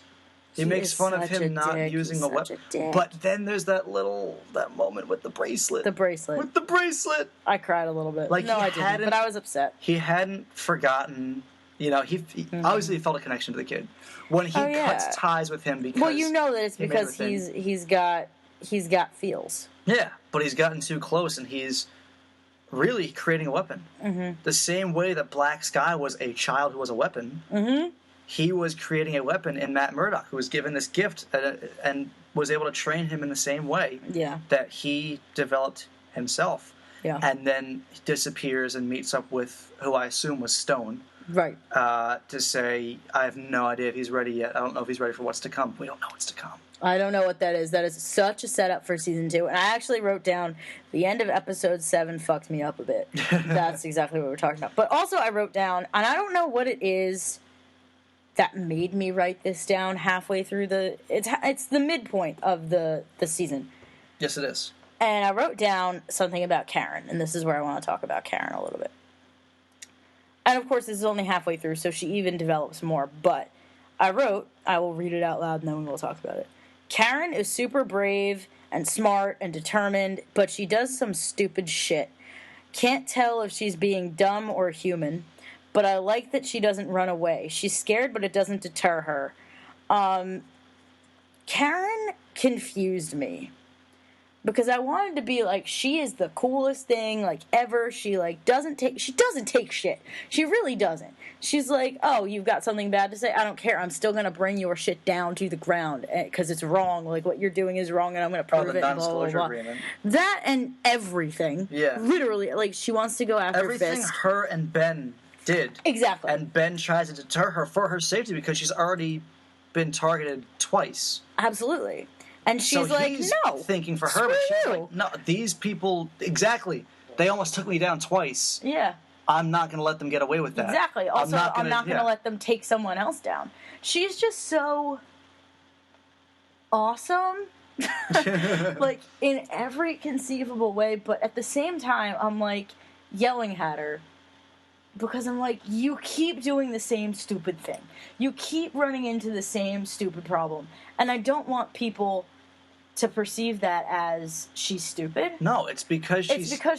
He makes fun of him not using a weapon. But then there's that moment with the bracelet. With the bracelet. I cried a little bit. Like, no, I didn't, but I was upset. He hadn't forgotten. You know, he obviously felt a connection to the kid when he cuts ties with him because. Well, you know that it's because he's got feels. Yeah, but he's gotten too close, and he's really creating a weapon. Mm-hmm. The same way that Black Sky was a child who was a weapon, he was creating a weapon in Matt Murdock, who was given this gift and was able to train him in the same way that he developed himself. Yeah. And then he disappears and meets up with who I assume was Stone. Right. To say, I have no idea if he's ready yet. I don't know if he's ready for what's to come. We don't know what's to come. I don't know what that is. That is such a setup for season 2. And I actually wrote down the end of episode 7 fucked me up a bit. That's exactly what we're talking about. But also I wrote down, and I don't know what it is that made me write this down halfway through it's the midpoint of the season. Yes, it is. And I wrote down something about Karen, and this is where I want to talk about Karen a little bit. And of course, this is only halfway through, so she even develops more. But I will read it out loud, and then we'll talk about it. Karen is super brave and smart and determined, but she does some stupid shit. Can't tell if she's being dumb or human, but I like that she doesn't run away. She's scared, but it doesn't deter her. Karen confused me. Because I wanted to be like, she is the coolest thing, like, ever. She doesn't take shit. She really doesn't. She's like, oh, you've got something bad to say? I don't care. I'm still going to bring your shit down to the ground because it's wrong. Like, what you're doing is wrong, and I'm going to prove it. The non-disclosure agreement. That and everything. Yeah. Literally, like, she wants to go after everything Fisk. Her and Ben did. Exactly. And Ben tries to deter her for her safety because she's already been targeted twice. Absolutely. And she's like, no. Thinking for her, but she's like, no, these people, exactly. They almost took me down twice. Yeah. I'm not going to let them get away with that. Exactly. Also, I'm not going to let them take someone else down. She's just so awesome. Like, in every conceivable way, but at the same time, I'm like yelling at her. Because I'm like, you keep doing the same stupid thing. You keep running into the same stupid problem. And I don't want people to perceive that as she's stupid. No, it's because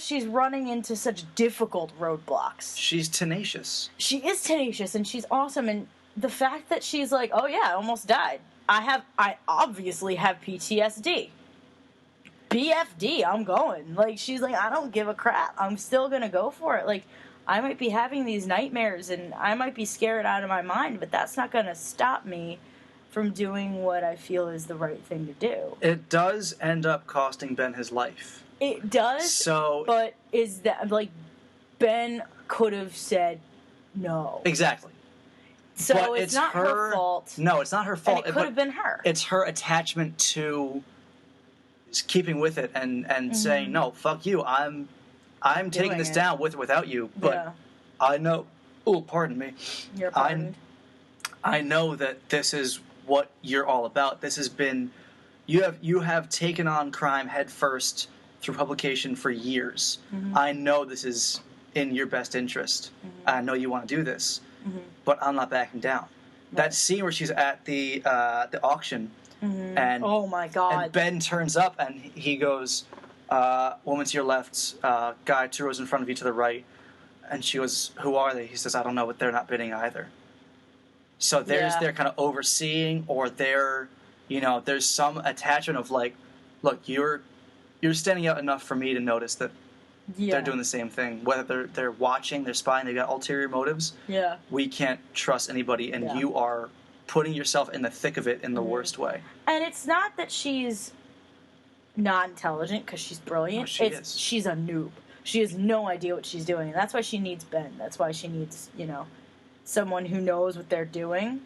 she's running into such difficult roadblocks. She's tenacious. She is tenacious, and she's awesome. And the fact that she's like, oh yeah, I almost died. I obviously have PTSD. BFD, I'm going. Like, she's like, I don't give a crap. I'm still gonna go for it. Like, I might be having these nightmares, and I might be scared out of my mind, but that's not gonna stop me from doing what I feel is the right thing to do. It does end up costing Ben his life. It does. So, but is that, like, Ben could have said no. Exactly. So but it's not her fault. No, it's not her fault. And it could have been her. It's her attachment to keeping with it and saying, no, fuck you. I'm taking this down with or without you. But I know. Oh, pardon me. You're pardoned. I know that this is what you're all about. This has been you have taken on crime head first through publication for years. Mm-hmm. I know this is in your best interest. Mm-hmm. I know you want to do this, but I'm not backing down. Right. That scene where she's at the auction, and oh my god, and Ben turns up and he goes, "Woman to your left, guy 2 rows in front of you to the right," and she goes, "Who are they?" He says, "I don't know, but they're not bidding either." So they're kind of overseeing, or there's some attachment of like, look, you're standing out enough for me to notice that they're doing the same thing. Whether they're watching, they're spying, they've got ulterior motives. Yeah. We can't trust anybody, and you are putting yourself in the thick of it in the worst way. And it's not that she's not intelligent, because she's brilliant. No, she's a noob. She has no idea what she's doing, and that's why she needs Ben. That's why she needs, someone who knows what they're doing.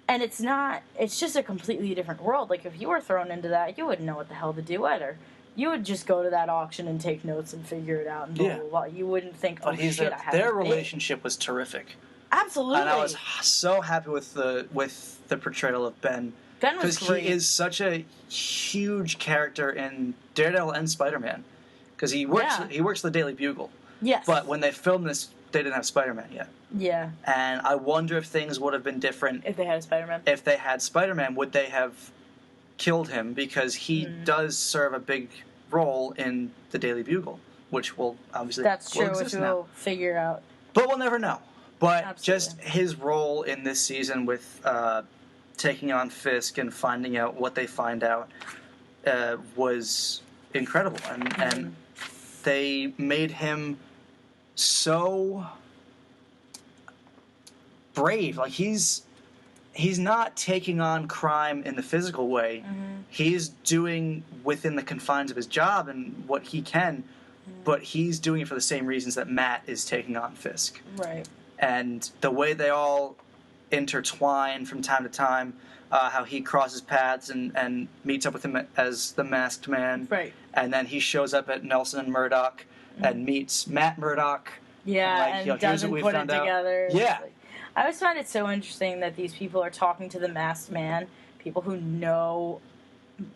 And it's just a completely different world. Like, if you were thrown into that, you wouldn't know what the hell to do either. You would just go to that auction and take notes and figure it out and blah, blah, blah. You wouldn't think, I have their relationship was terrific. Absolutely. And I was so happy with the portrayal of Ben. Ben was great. Because he is such a huge character in Daredevil and Spider-Man. Because he works the Daily Bugle. Yes. But when they filmed this, they didn't have Spider-Man yet. Yeah. And I wonder if things would have been different. If they had Spider-Man. If they had Spider-Man, would they have killed him? Because he does serve a big role in the Daily Bugle, which will obviously That's true, exist which we'll figure out. But we'll never know. But Absolutely. Just his role in this season with taking on Fisk and finding out what they find out was incredible. And they made him so brave. Like, he's not taking on crime in the physical way. He's doing within the confines of his job and what he can, but he's doing it for the same reasons that Matt is taking on Fisk. Right. And the way they all intertwine from time to time, how he crosses paths and meets up with him as the Masked Man. Right. And then he shows up at Nelson and Murdoch and meets Matt Murdock. Yeah, and doesn't put it together. Yeah. I always find it so interesting that these people are talking to the Masked Man, people who know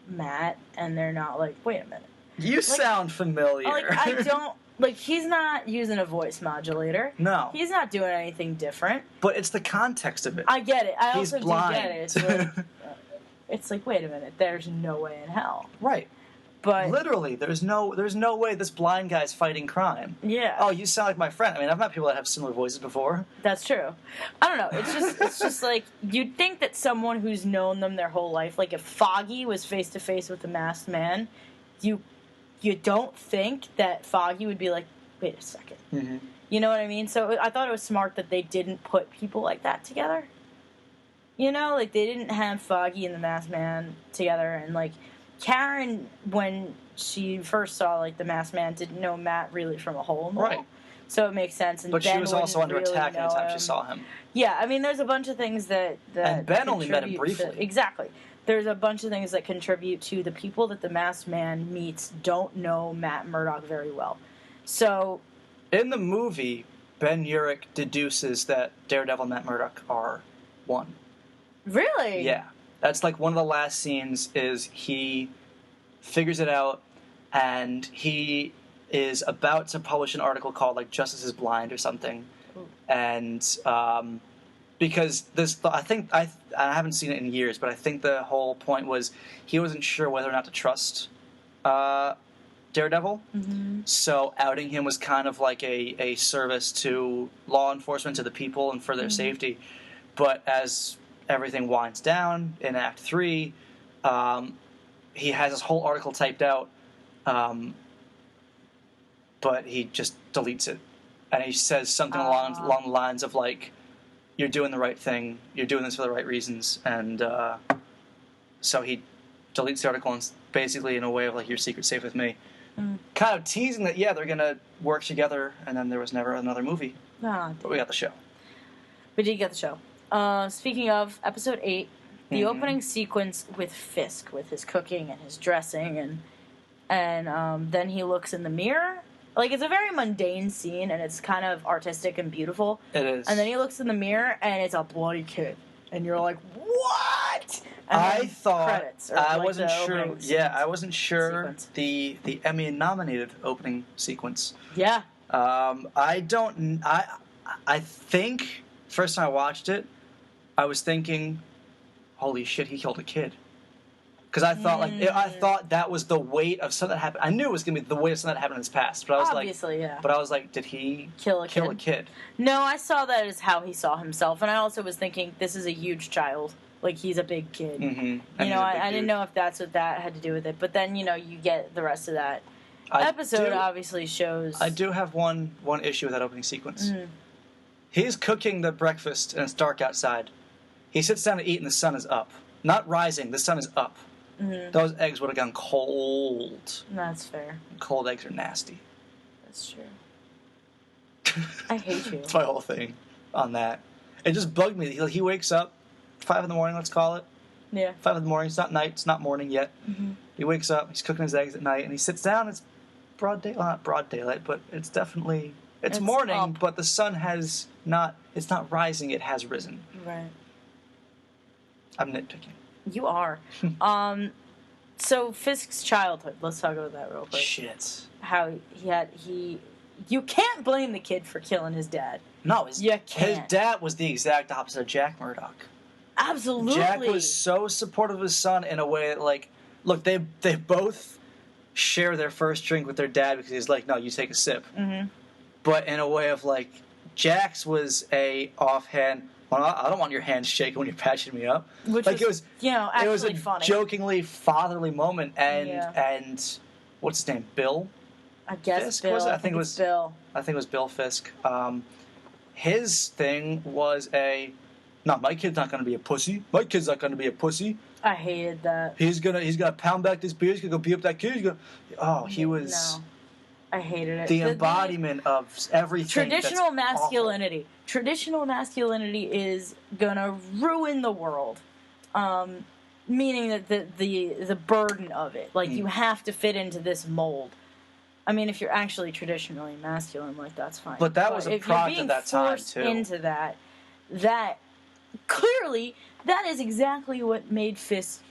Matt, and they're not like, wait a minute. You sound familiar. Like, I don't... Like, he's not using a voice modulator. No. He's not doing anything different. But it's the context of it. I get it. I He's also blind. do get it. It's like, wait a minute. There's no way in hell. Right. But literally, there's no way this blind guy's fighting crime. Yeah. Oh, you sound like my friend. I mean, I've met people that have similar voices before. That's true. I don't know. It's just like, you'd think that someone who's known them their whole life, like if Foggy was face to face with the Masked Man, you don't think that Foggy would be like, wait a second. Mm-hmm. You know what I mean? So I thought it was smart that they didn't put people like that together. Like, they didn't have Foggy and the Masked Man together, and like Karen, when she first saw like the Masked Man, didn't know Matt really from a hole in the wall. So it makes sense. And but Ben she was also under really attack anytime she saw him. Yeah, I mean, there's a bunch of things that and Ben only met him briefly. Exactly. There's a bunch of things that contribute to the people that the Masked Man meets don't know Matt Murdock very well. So, in the movie, Ben Urich deduces that Daredevil and Matt Murdock are one. Really? Yeah. That's like one of the last scenes is he figures it out, and he is about to publish an article called like Justice is Blind or something. Ooh. And because I haven't seen it in years, but I think the whole point was he wasn't sure whether or not to trust Daredevil. Mm-hmm. So outing him was kind of like a service to law enforcement, to the people, and for their safety. But as everything winds down in Act 3, he has this whole article typed out, but he just deletes it. And he says something along the lines of, like, you're doing the right thing, you're doing this for the right reasons, and so he deletes the article and basically in a way of, like, your secret's safe with me. Kind of teasing that, they're going to work together, and then there was never another movie. But we got the show. We did get the show. Speaking of, episode 8, the opening sequence with Fisk, with his cooking and his dressing, and then he looks in the mirror. Like, it's a very mundane scene, and it's kind of artistic and beautiful. It is. And then he looks in the mirror, and it's a bloody kid. And you're like, what? And I thought, credits, I like wasn't sure, I wasn't sure sequence. the Emmy-nominated opening sequence. Yeah. I think, first time I watched it, I was thinking, holy shit, he killed a kid. Because I thought, I thought that was the weight of something that happened. I knew it was going to be the weight of something that happened in his past. But I was Obviously, yeah. But I was like, did he kill a kid? No, I saw that as how he saw himself. And I also was thinking, this is a huge child. Like, he's a big kid. Mm-hmm. You know, I didn't know if that's what that had to do with it. But then, you know, you get the rest of that episode obviously shows... I do have one issue with that opening sequence. He's cooking the breakfast and it's dark outside. He sits down to eat and the sun is up. Not rising, the sun is up. Those eggs would have gone cold. That's fair. Cold eggs are nasty. That's true. I hate you. That's my whole thing on that. It just bugged me. He wakes up, 5 in the morning, let's call it. Yeah. 5 in the morning. It's not night. It's not morning yet. He wakes up, he's cooking his eggs at night, and he sits down. It's broad daylight. Well, not broad daylight, but it's definitely... It's morning, up. But the sun has not... It's not rising, it has risen. Right. I'm nitpicking. You are. So Fisk's childhood. Let's talk about that real quick. Shit. How you can't blame the kid for killing his dad. No, his dad was the exact opposite of Jack Murdoch. Absolutely. Jack was so supportive of his son in a way that, like, look, they both share their first drink with their dad because he's like, no, you take a sip. But in a way of, like, Jack's was a offhand... Well, I don't want your hands shaking when you're patching me up. Which like was, actually it was a funny. Jokingly fatherly moment, and what's his name? Bill? I guess Fisk, Bill. was it? I think it was Bill. I think it was Bill Fisk. His thing was no, my kid's not going to be a pussy. My kid's not going to be a pussy. I hated that. He's gonna pound back this beer. He's gonna go beat up that kid. He was. No. I hated it. The embodiment of everything. Traditional masculinity. Awful. Traditional masculinity is gonna ruin the world. Meaning that the burden of it, like you have to fit into this mold. I mean, if you're actually traditionally masculine, like that's fine. But that was a product of that time too. Into that clearly that is exactly what made Fisk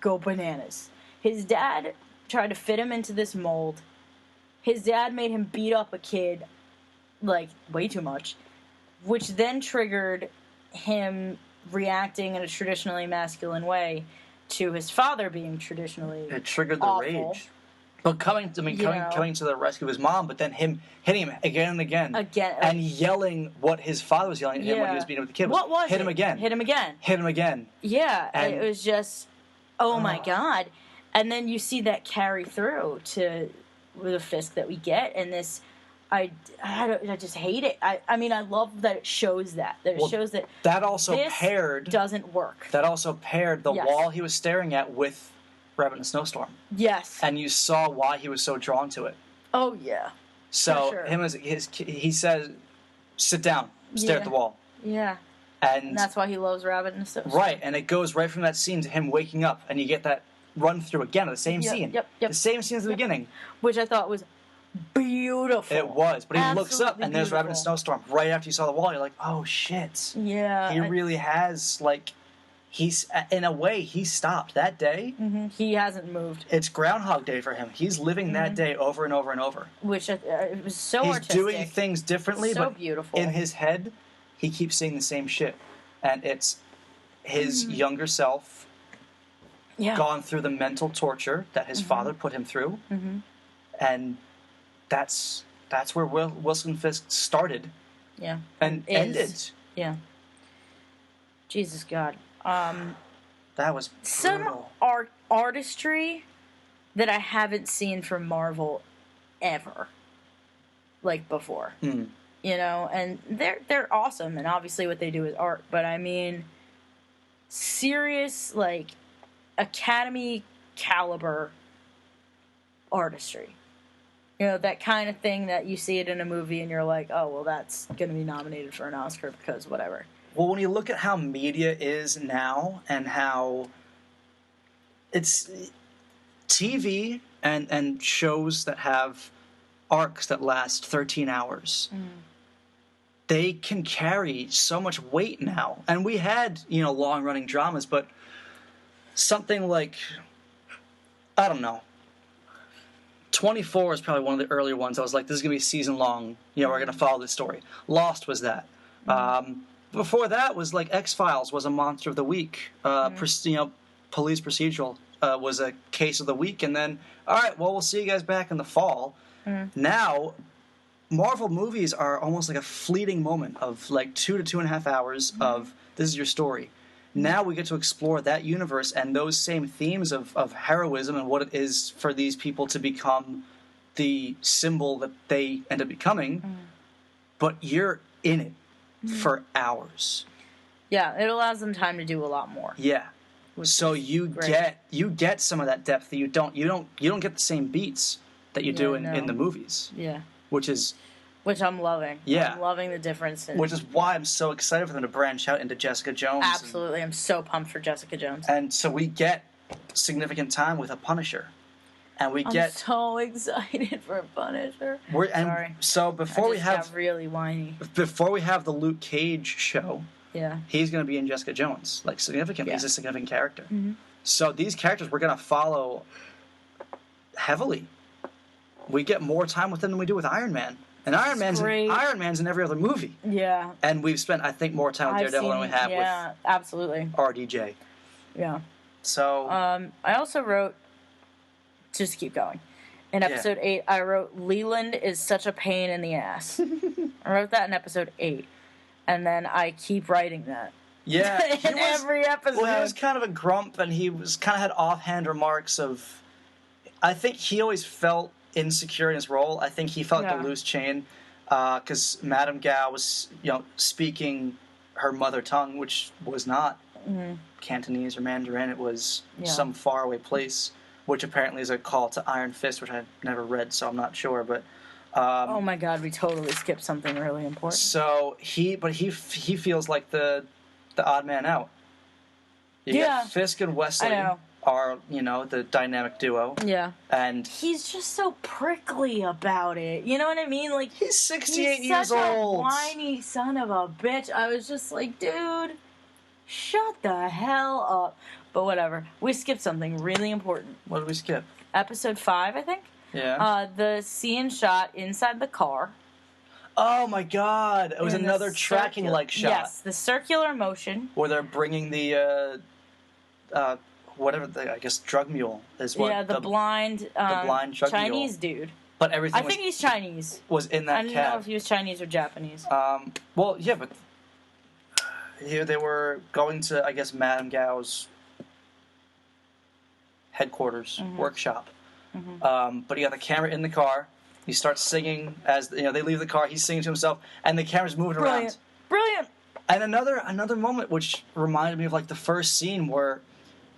go bananas. His dad tried to fit him into this mold. His dad made him beat up a kid, like, way too much, which then triggered him reacting in a traditionally masculine way to his father being traditionally It triggered the awful. rage. But coming to the rescue of his mom, but then him hitting him again and again. And yelling what his father was yelling at him when he was beating up the kid. What was hit him again. Hit him again. Hit him again. Yeah, and it was just, oh my God. And then you see that carry through to the Fisk that we get, and this, I just hate it. I mean, I love that it shows that. It shows that that also this doesn't work. That also paired the wall he was staring at with Rabbit in a Snowstorm. Yes. And you saw why he was so drawn to it. Oh, yeah. So, he says, sit down, stare at the wall. Yeah. And that's why he loves Rabbit in a Snowstorm. Right, and it goes right from that scene to him waking up, and you get that run through again of the same scene. Yep. The same scene at the beginning. Which I thought was beautiful. It was, but he looks up and there's beautiful. Rabbit in a Snowstorm. Right after you saw the wall, you're like, oh shit. Yeah. He really has, like, in a way, he stopped that day. Mm-hmm. He hasn't moved. It's Groundhog Day for him. He's living that day over and over and over. Which it was so He's artistic. doing things differently, so but beautiful. In his head, he keeps saying the same shit. and it's his younger self gone through the mental torture that his father put him through, and that's where Wilson Fisk started, and ended. Yeah. Jesus God. That was brutal. Some artistry that I haven't seen from Marvel ever, like before. You know, and they're awesome, and obviously what they do is art. But I mean, serious like Academy caliber artistry. You know, that kind of thing that you see it in a movie and you're like, oh well, that's going to be nominated for an Oscar because whatever. Well, when you look at how media is now and how it's TV and shows that have arcs that last 13 hours, they can carry so much weight now. And we had, long-running dramas, but something like, I don't know, 24 is probably one of the earlier ones. I was like, this is going to be season-long. We're going to follow this story. Lost was that. Before that was like X-Files was a monster of the week. Police procedural was a case of the week. And then, all right, well, we'll see you guys back in the fall. Now, Marvel movies are almost like a fleeting moment of like 2 to 2.5 hours of this is your story. Now we get to explore that universe and those same themes of heroism and what it is for these people to become the symbol that they end up becoming. But you're in it for hours. Yeah, it allows them time to do a lot more. Yeah. So you get some of that depth that you don't get the same beats that you do in the movies. Yeah. Which I'm loving. Yeah. I'm loving the difference. Which is why I'm so excited for them to branch out into Jessica Jones. Absolutely. I'm so pumped for Jessica Jones. And so we get significant time with a Punisher. And I'm so excited for Punisher. Sorry. So before we have got really whiny. Before we have the Luke Cage show, yeah, he's going to be in Jessica Jones, like significantly. Yeah. He's a significant character. So these characters we're going to follow heavily. We get more time with them than we do with Iron Man, and Iron Man's in every other movie. Yeah, and we've spent I think more time with Daredevil than we have with absolutely RDJ. Yeah. So I also wrote. Just keep going. In episode 8, I wrote, Leland is such a pain in the ass. I wrote that in episode 8. And then I keep writing that. Yeah. in every episode. Well, he was kind of a grump, and he was kind of had offhand remarks of... I think he always felt insecure in his role. I think he felt like a loose chain. Because Madame Gao was, speaking her mother tongue, which was not Cantonese or Mandarin. It was some faraway place. Which apparently is a call to Iron Fist, which I've never read, so I'm not sure. But oh my God, we totally skipped something really important. So he feels like the odd man out. You get Fisk and Wesley are the dynamic duo. Yeah, and he's just so prickly about it. You know what I mean? Like he's 68 years old, a whiny son of a bitch. I was just like, dude, shut the hell up. But whatever. We skipped something really important. What did we skip? Episode 5, I think. Yeah. The scene shot inside the car. Oh my God! It was another tracking-like shot. Yes, the circular motion. Where they're bringing the, I guess drug mule is what. Yeah, the blind drug Chinese mule. Dude. But everything. I think he's Chinese. Was in that cab. I don't know if he was Chinese or Japanese. Well, yeah, but here they were going to, I guess, Madame Gao's headquarters, workshop. But you got the camera in the car. He starts singing as they leave the car. He's singing to himself, and the camera's moving around. Brilliant. And another moment which reminded me of like the first scene where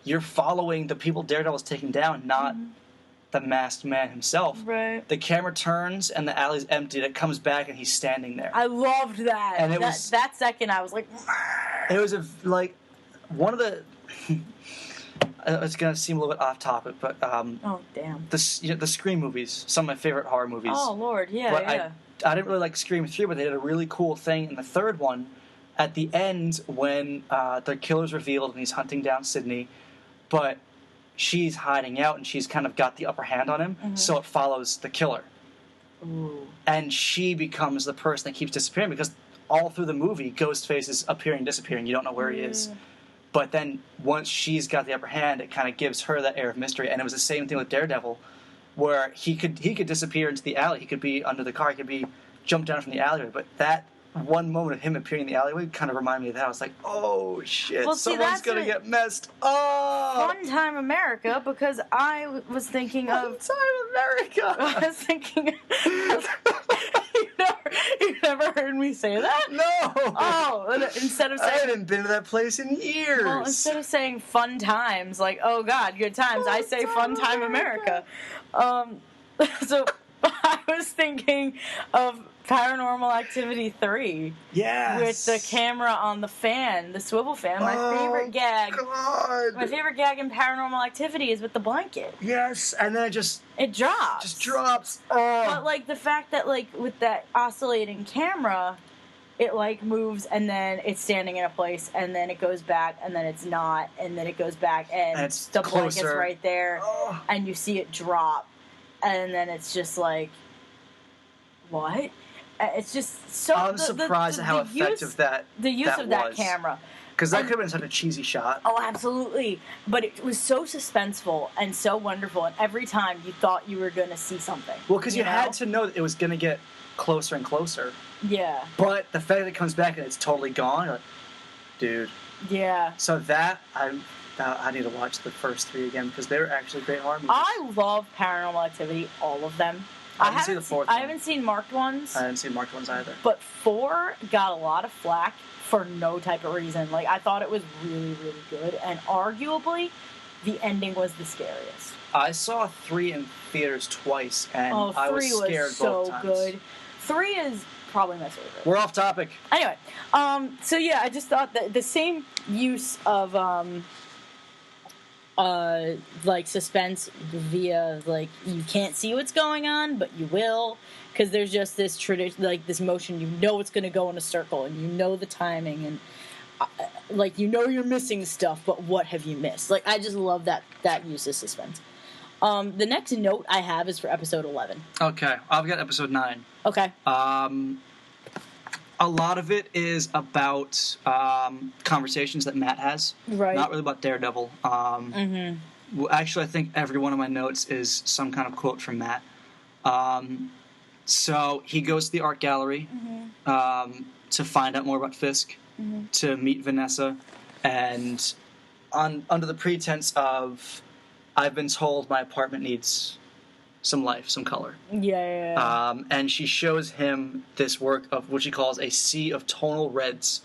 you're following the people Daredevil's taking down, not the masked man himself. Right. The camera turns and the alley's empty. It comes back and he's standing there. I loved that. And that second, I was like, it was one of the. It's going to seem a little bit off topic, but oh damn, the Scream movies, some of my favorite horror movies. Oh Lord, yeah, but yeah. I didn't really like Scream 3, but they did a really cool thing in the third one. At the end, when the killer's revealed and he's hunting down Sydney, but she's hiding out and she's kind of got the upper hand on him, so it follows the killer. Ooh. And she becomes the person that keeps disappearing because all through the movie, Ghostface is appearing, disappearing. You don't know where he is. But then once she's got the upper hand, it kind of gives her that air of mystery. And it was the same thing with Daredevil, where he could disappear into the alley. He could be under the car. He could be jumped down from the alleyway. But that one moment of him appearing in the alleyway kind of reminded me of that. I was like, oh shit, someone's gonna get messed up. Fun Time America, because I was thinking of Fun Time America. I was thinking you never heard me say that? No. Oh, instead of saying, I hadn't been to that place in years. Well, instead of saying fun times, like, oh God, good times, I say Fun Time America. So I was thinking of Paranormal Activity 3. Yes. With the camera on the fan, the swivel fan. My favorite gag. God. My favorite gag in Paranormal Activity is with the blanket. Yes, and then it drops. Just drops. But like the fact that like with that oscillating camera, it like moves and then it's standing in a place and then it goes back and then it's not and then it goes back and it's the closer. blanket's right there and you see it drop and then it's just like, what? It's just so. I'm surprised at how effective the use of that camera. Because that could have been such a cheesy shot. Oh, absolutely. But it was so suspenseful and so wonderful, and every time you thought you were going to see something. Well, because you had to know that it was going to get closer and closer. Yeah. But the fact that it comes back and it's totally gone, you're like, dude. Yeah. So that, I need to watch the first 3 again, because they're actually great horror movies. I love Paranormal Activity, all of them. I haven't seen the 4th one. I haven't seen marked ones. I haven't seen marked ones either. But 4 got a lot of flack for no type of reason. Like, I thought it was really, really good. And arguably, the ending was the scariest. I saw 3 in theaters twice, and I was scared both times. 3 was so good. 3 is probably my favorite. We're off topic. Anyway, so yeah, I just thought that the same use of like suspense via like you can't see what's going on, but you will, because there's just this tradition, like this motion. You know it's going to go in a circle, and you know the timing, and like you know you're missing stuff, but what have you missed? Like I just love that use of suspense. The next note I have is for episode 11. Okay, I've got episode 9. Okay. A lot of it is about conversations that Matt has. Right. Not really about Daredevil. Actually, I think every one of my notes is some kind of quote from Matt. So he goes to the art gallery to find out more about Fisk, to meet Vanessa, and under the pretense of, I've been told my apartment needs some life, some color. Yeah. And she shows him this work of what she calls a sea of tonal reds,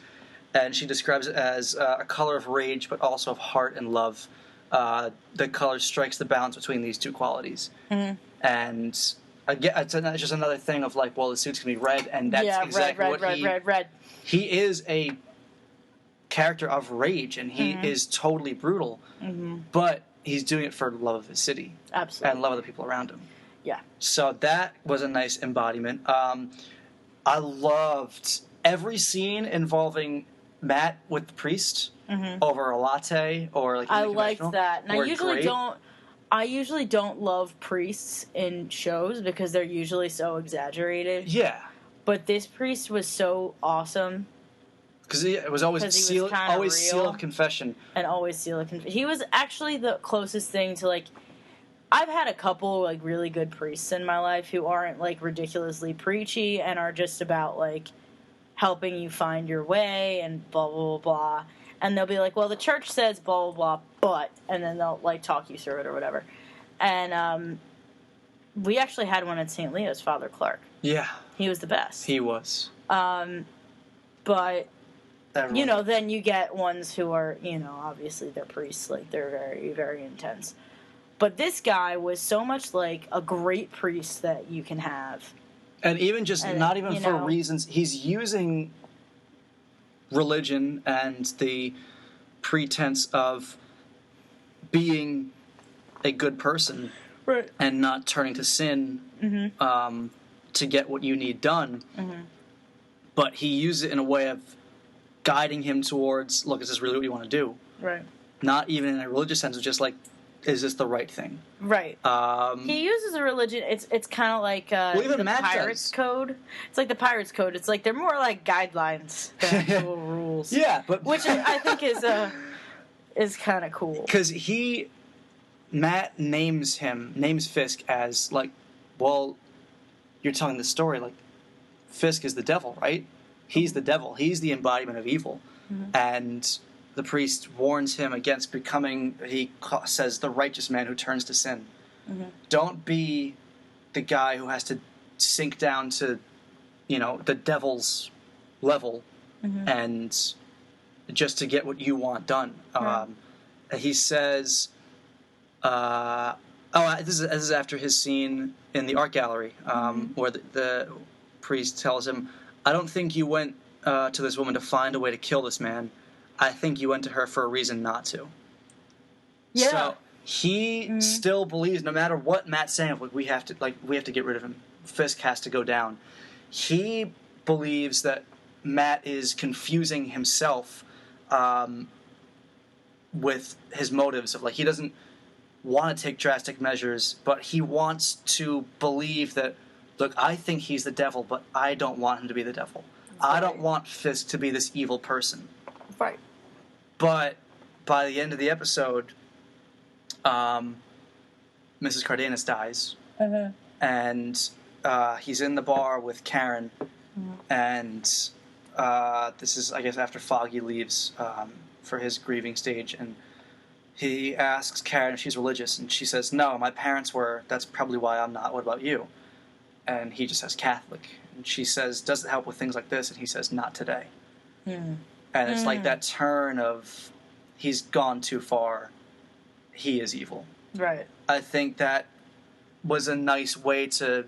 and she describes it as a color of rage, but also of heart and love. The color strikes the balance between these two qualities. And again, it's just another thing of like, well, the suit's gonna be red, and that's exactly what red. He is a character of rage, and he is totally brutal, but he's doing it for love of his city. Absolutely. And love of the people around him. Yeah. So that was a nice embodiment. I loved every scene involving Matt with the priest over a latte or like. I liked that, and I usually don't love priests in shows because they're usually so exaggerated. Yeah. But this priest was so awesome. Because it was always seal of confession. And always seal of confession. He was actually the closest thing to, like... I've had a couple, like, really good priests in my life who aren't, like, ridiculously preachy and are just about, like, helping you find your way and blah, blah, blah, blah. And they'll be like, well, the church says blah, blah, blah, but... And then they'll, like, talk you through it or whatever. And, we actually had one at St. Leo's, Father Clark. Yeah. He was the best. He was. But... Everyone. You know, then you get ones who are, you know, obviously they're priests, like, they're very, very intense. But this guy was so much like a great priest that you can have. And even just, not even for reasons, he's using religion and the pretense of being a good person. Right. And not turning to sin to get what you need done. But he used it in a way of guiding him towards, look, is this really what you want to do? Right. Not even in a religious sense, it's just like, is this the right thing? Right. He uses a religion. It's kind of like even the Matt Pirates does. Code. It's like the Pirates Code. It's like they're more like guidelines than actual rules. Yeah, but which I think is kind of cool. Because Matt names Fisk as like, well, you're telling the story like Fisk is the devil, right? He's the devil. He's the embodiment of evil, and the priest warns him against becoming, he says, the righteous man who turns to sin. Don't be the guy who has to sink down to, the devil's level and just to get what you want done. He says, this is after his scene in the art gallery where the priest tells him, I don't think you went to this woman to find a way to kill this man. I think you went to her for a reason not to. Yeah. So he still believes, no matter what Matt's saying, we have to get rid of him. Fisk has to go down. He believes that Matt is confusing himself with his motives of like he doesn't want to take drastic measures, but he wants to believe that, look, I think he's the devil, but I don't want him to be the devil. Right. I don't want Fisk to be this evil person. Right. But by the end of the episode, Mrs. Cardenas dies, and he's in the bar with Karen, and this is, I guess, after Foggy leaves for his grieving stage, and he asks Karen if she's religious, and she says, no, my parents were, that's probably why I'm not, what about you? And he just says Catholic. And she says, does it help with things like this? And he says, not today. And it's like that turn of, he's gone too far, he is evil. Right. I think that was a nice way to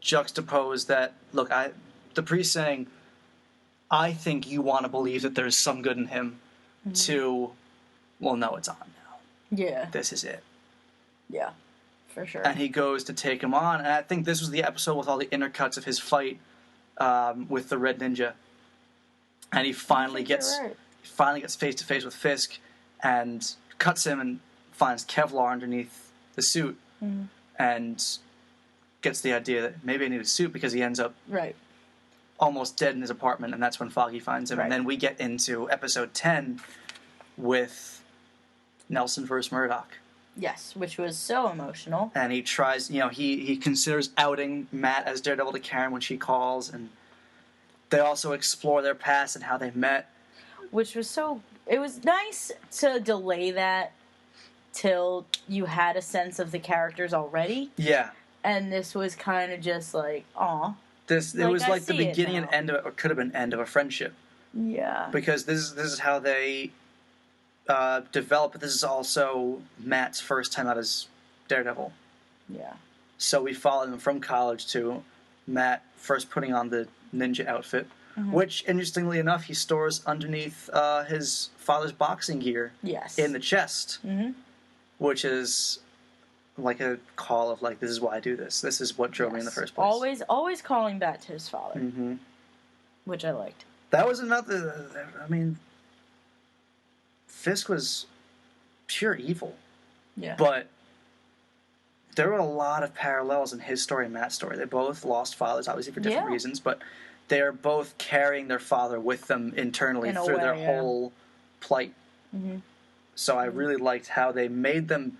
juxtapose that, look, the priest saying, I think you want to believe that there's some good in him, to, well, no, it's on now. Yeah. This is it. Yeah, for sure. And he goes to take him on, and I think this was the episode with all the intercuts of his fight with the Red Ninja. And he finally gets face to face with Fisk, and cuts him and finds Kevlar underneath the suit, and gets the idea that maybe I need a suit, because he ends up almost dead in his apartment, and that's when Foggy finds him. And then we get into episode 10 with Nelson versus Murdoch. Yes, which was so emotional. And he tries, he considers outing Matt as Daredevil to Karen when she calls, and they also explore their past and how they met. Which was it was nice to delay that till you had a sense of the characters already. Yeah. And this was kind of just like, aw. It was like the beginning and end of it, or could have been end of a friendship. Yeah. Because this is how they develop, but this is also Matt's first time out as Daredevil. Yeah. So we followed him from college to Matt first putting on the ninja outfit, which, interestingly enough, he stores underneath his father's boxing gear in the chest, which is like a call of like, this is why I do this. This is what drove me in the first place. Always calling back to his father, which I liked. That was another, I mean, Fisk was pure evil. Yeah. But there were a lot of parallels in his story and Matt's story. They both lost fathers, obviously for different reasons, but they're both carrying their father with them internally through their whole plight. So I really liked how they made them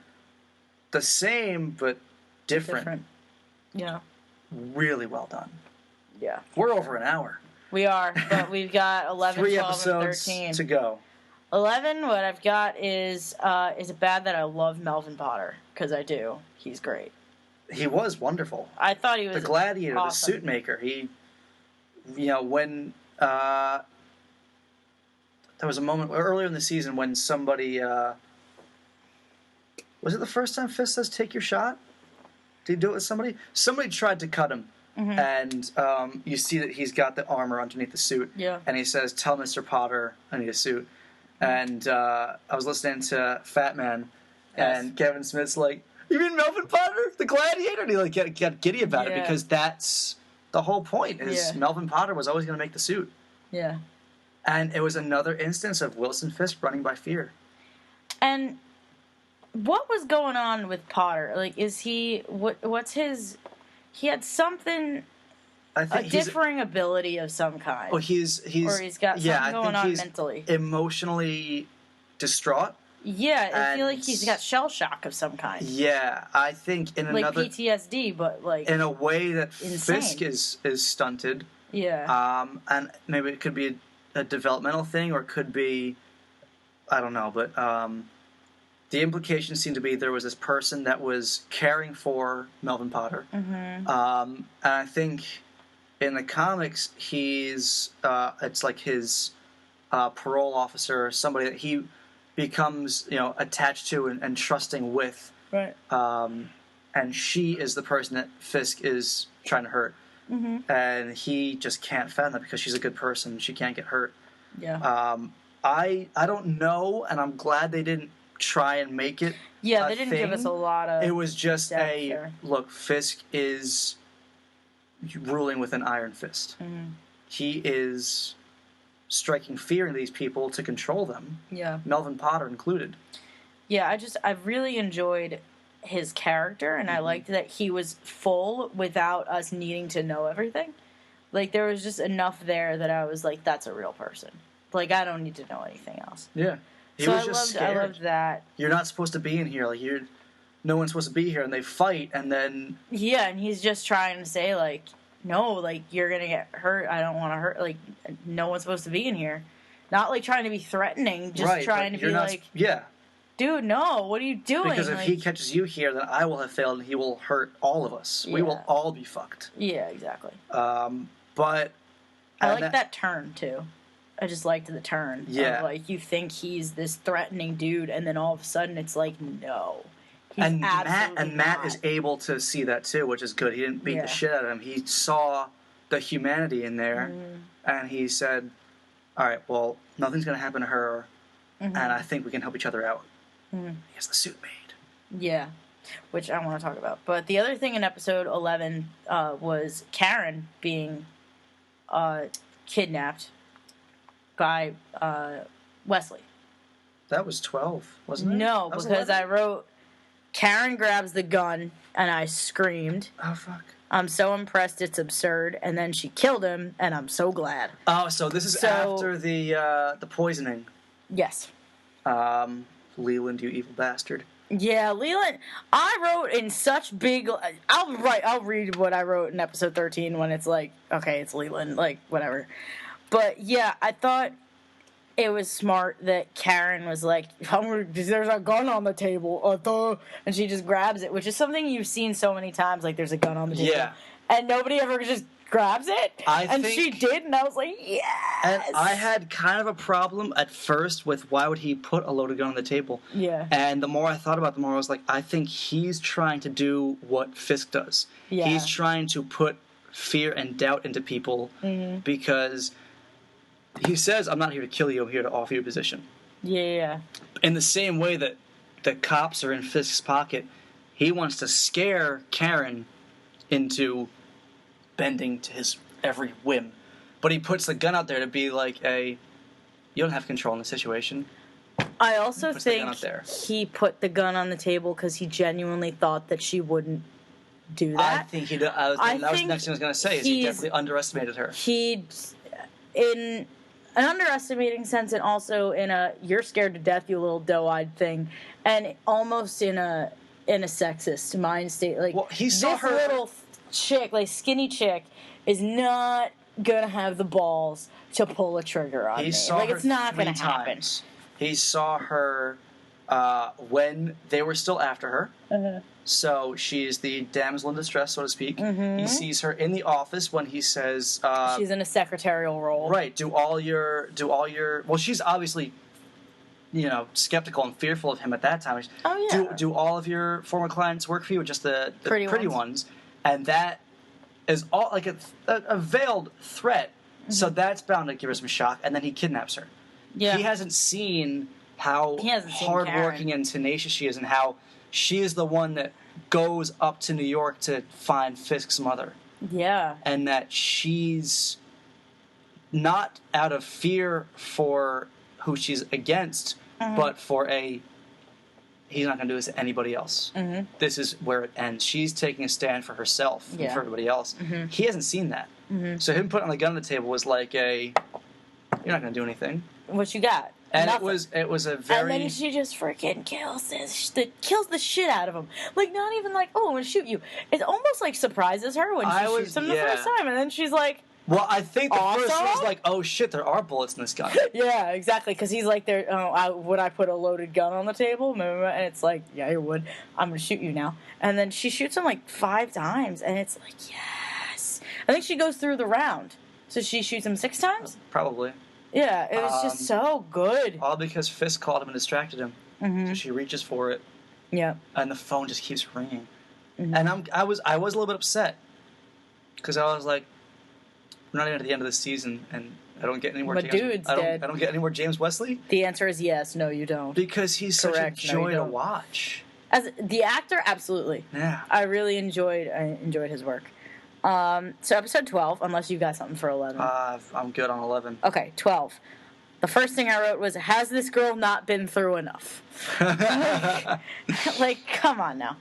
the same, but different. Yeah. Really well done. Yeah. We're over an hour. We are, but we've got 11, 3 12, episodes and 13. to go. 11, what I've got is it bad that I love Melvin Potter? Because I do. He's great. He was wonderful. I thought he was the gladiator, awesome. the suit maker. He, when there was a moment earlier in the season when somebody was it the first time Fisk says take your shot? Did he do it with somebody? Somebody tried to cut him, and you see that he's got the armor underneath the suit. Yeah. And he says, "Tell Mr. Potter I need a suit." And I was listening to Fat Man, and Kevin Smith's like, "You mean Melvin Potter, the gladiator?" And he like get giddy about it, because that's the whole point. Is Melvin Potter was always going to make the suit. Yeah. And it was another instance of Wilson Fisk running by fear. And what was going on with Potter? Like, is he what's his? He had something. I think a differing ability of some kind. Oh, he's or he's got something going on mentally. Emotionally distraught. Yeah, I feel like he's got shell shock of some kind. Yeah, I think in like PTSD, but like in a way that insane. Fisk is stunted. Yeah. And maybe it could be a developmental thing, or it could be, I don't know, but the implications seem to be there was this person that was caring for Melvin Potter. Mm-hmm. And I think in the comics, he's it's like his parole officer, somebody that he becomes, attached to and trusting with. Right. And she is the person that Fisk is trying to hurt. Mm-hmm. And he just can't fathom that because she's a good person. She can't get hurt. Yeah. I don't know, and I'm glad they didn't try and make it. Yeah, they didn't give us a lot of. It was just look. Fisk is ruling with an iron fist. Mm-hmm. He is striking fear into these people to control them. Yeah. Melvin Potter included. Yeah, I really enjoyed his character, and I liked that he was full without us needing to know everything. Like, there was just enough there that I was like, that's a real person. Like, I don't need to know anything else. Yeah. I loved that. You're not supposed to be in here. Like, no one's supposed to be here, and they fight, and then... Yeah, and he's just trying to say, like, no, like, you're gonna get hurt. I don't want to hurt. Like, no one's supposed to be in here. Not, like, trying to be threatening. Just trying to be like... Yeah. Dude, no, what are you doing? Because if he catches you here, then I will have failed, and he will hurt all of us. Yeah. We will all be fucked. Yeah, exactly. But... I like that turn, too. I just liked the turn. Yeah. Of, like, you think he's this threatening dude, and then all of a sudden it's like, no. He's Matt is able to see that too, which is good. He didn't beat the shit out of him. He saw the humanity in there, and he said, all right, well, nothing's going to happen to her, and I think we can help each other out. He has the suit made. Yeah, which I want to talk about. But the other thing in episode 11 was Karen being kidnapped by Wesley. That was 12, wasn't it? No, because I wrote, Karen grabs the gun, and I screamed. Oh, fuck. I'm so impressed, it's absurd. And then she killed him, and I'm so glad. Oh, so this is after the poisoning. Yes. Leland, you evil bastard. Yeah, Leland. I wrote in such big... I'll read what I wrote in episode 13 when it's like, okay, it's Leland, like, whatever. But, yeah, I thought it was smart that Karen was like, there's a gun on the table, and she just grabs it, which is something you've seen so many times, like, there's a gun on the table. Yeah. And nobody ever just grabs it. And she did, and I was like, yes! And I had kind of a problem at first with why would he put a loaded gun on the table. Yeah. And the more I thought about it, the more I was like, I think he's trying to do what Fisk does. Yeah. He's trying to put fear and doubt into people because he says, I'm not here to kill you, I'm here to offer you a position. Yeah. In the same way that the cops are in Fisk's pocket, he wants to scare Karen into bending to his every whim. But he puts the gun out there to be like you don't have control in the situation. I also think he put the gun on the table because he genuinely thought that she wouldn't do that. I think he did. That was the next thing I was going to say, is he definitely underestimated her. In an underestimating sense, and also in a you're scared to death, you little doe-eyed thing, and almost in a sexist mind state. Like, well, he saw this her little chick, like skinny chick, is not gonna have the balls to pull a trigger on me. Like, it's not gonna happen. He saw her when they were still after her. So she's the damsel in distress, so to speak. He sees her in the office when he says she's in a secretarial role. Right. Do all your well, she's obviously skeptical and fearful of him at that time. Oh yeah. Do all of your former clients work for you, or just the pretty ones? And that is all like a veiled threat. So that's bound to give her some shock, and then he kidnaps her. Yeah. He hasn't seen how hardworking and tenacious she is, and how she is the one that goes up to New York to find Fisk's mother. Yeah. And that she's not out of fear for who she's against, but for a he's not going to do this to anybody else. Mm-hmm. This is where it ends. She's taking a stand for herself and for everybody else. Mm-hmm. He hasn't seen that. Mm-hmm. So him putting the gun on the table was like you're not going to do anything. What you got? And Nothing. it was a very... And then she just freaking kills the shit out of him. Like, not even like, oh, I'm going to shoot you. It almost, like, surprises her when she shoots him the first time. And then she's like... Well, I think the awesome? first one was like, oh, shit, there are bullets in this gun. Yeah, exactly. Because he's like, would I put a loaded gun on the table? And it's like, yeah, you would. I'm going to shoot you now. And then she shoots him, like, 5 times. And it's like, yes. I think she goes through the round. So she shoots him 6 times? Probably. Yeah, it was just so good. All because Fisk called him and distracted him. Mm-hmm. So she reaches for it. Yeah. And the phone just keeps ringing. Mm-hmm. And I was a little bit upset. Because I was like, we're not even at the end of the season, and I don't get any more Dude's dead. I don't get any more James Wesley. The answer is yes. No, you don't. Because he's Correct. such a joy to watch. As the actor, absolutely. Yeah. I really enjoyed his work. So episode 12, unless you got something for 11. I'm good on 11. Okay, 12. The first thing I wrote was, has this girl not been through enough? like, come on now.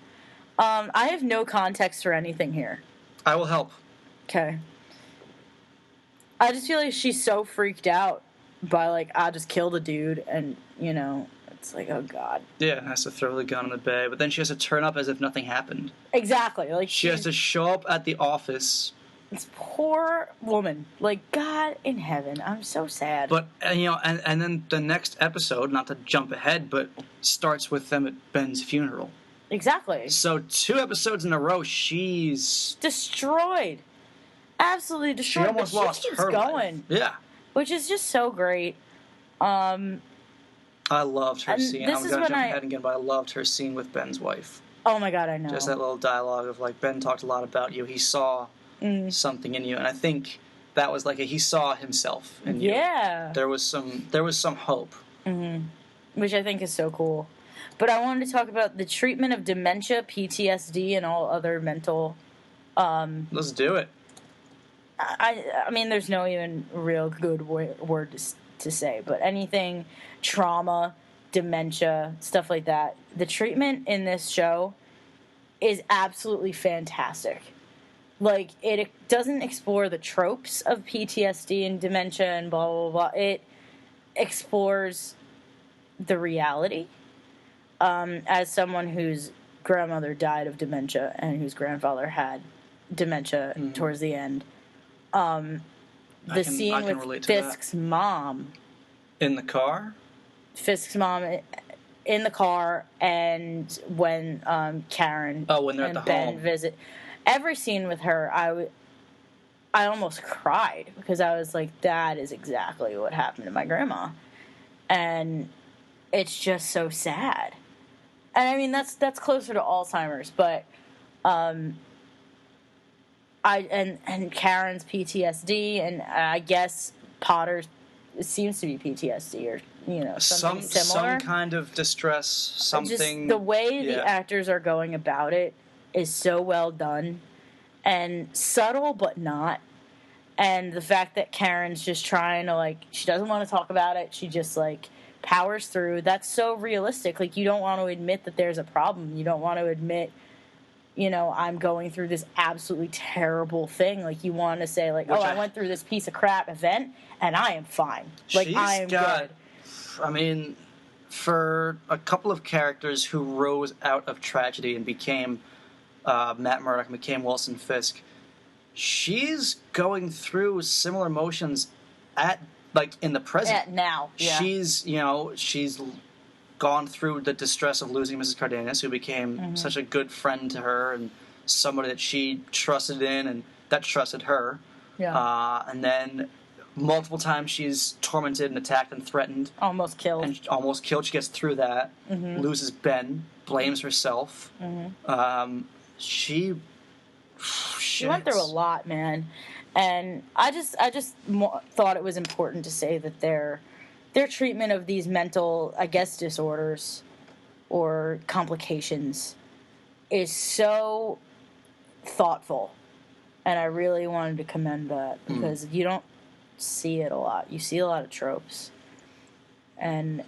I have no context for anything here. I will help. Okay. I just feel like she's so freaked out by, like, I just killed a dude, and, it's like, oh, God. Yeah, has to throw the gun in the bay, but then she has to turn up as if nothing happened. Exactly. Like she has to show up at the office. This poor woman. Like, God in heaven. I'm so sad. But, and then the next episode, not to jump ahead, but starts with them at Ben's funeral. Exactly. So 2 episodes in a row, she's... destroyed. Absolutely destroyed. She almost lost her going. Life. Yeah. Which is just so great. I loved her scene. I'm going to jump ahead again, but I loved her scene with Ben's wife. Oh my God, I know. Just that little dialogue of, like, Ben talked a lot about you. He saw something in you, and I think that was like he saw himself in you. Yeah. There was some hope. Mm-hmm. Which I think is so cool. But I wanted to talk about the treatment of dementia, PTSD, and all other mental... Let's do it. I mean, there's no even real good word to say, but anything, trauma, dementia, stuff like that. The treatment in this show is absolutely fantastic. Like, it doesn't explore the tropes of PTSD and dementia and blah, blah, blah. It explores the reality. As someone whose grandmother died of dementia and whose grandfather had dementia towards the end, scene with Fisk's mom in the car. Fisk's mom in the car, and when Karen when they're and at the Ben home visit, every scene with her, I almost cried because I was like, that is exactly what happened to my grandma, and it's just so sad. And I mean that's closer to Alzheimer's, but and Karen's PTSD, and I guess Potter's, it seems to be PTSD or something similar. Some kind of distress, something. Just the way the actors are going about it is so well done and subtle, but not. And the fact that Karen's just trying to, she doesn't want to talk about it. She just powers through. That's so realistic. You don't want to admit that there's a problem. You don't want to admit, I'm going through this absolutely terrible thing. You want to say, I went through this piece of crap event, and I am fine. I am good. I mean, for a couple of characters who rose out of tragedy and became Matt Murdock and became Wilson Fisk, she's going through similar emotions in the present. Now, yeah. She's gone through the distress of losing Mrs. Cardenas, who became such a good friend to her and somebody that she trusted in and that trusted her. Yeah. And then multiple times she's tormented and attacked and threatened. Almost killed. She gets through that. Loses Ben. Blames herself. She went through a lot, man. And I just thought it was important to say that their treatment of these mental, I guess, disorders or complications is so thoughtful. And I really wanted to commend that because you don't see it a lot. You see a lot of tropes. And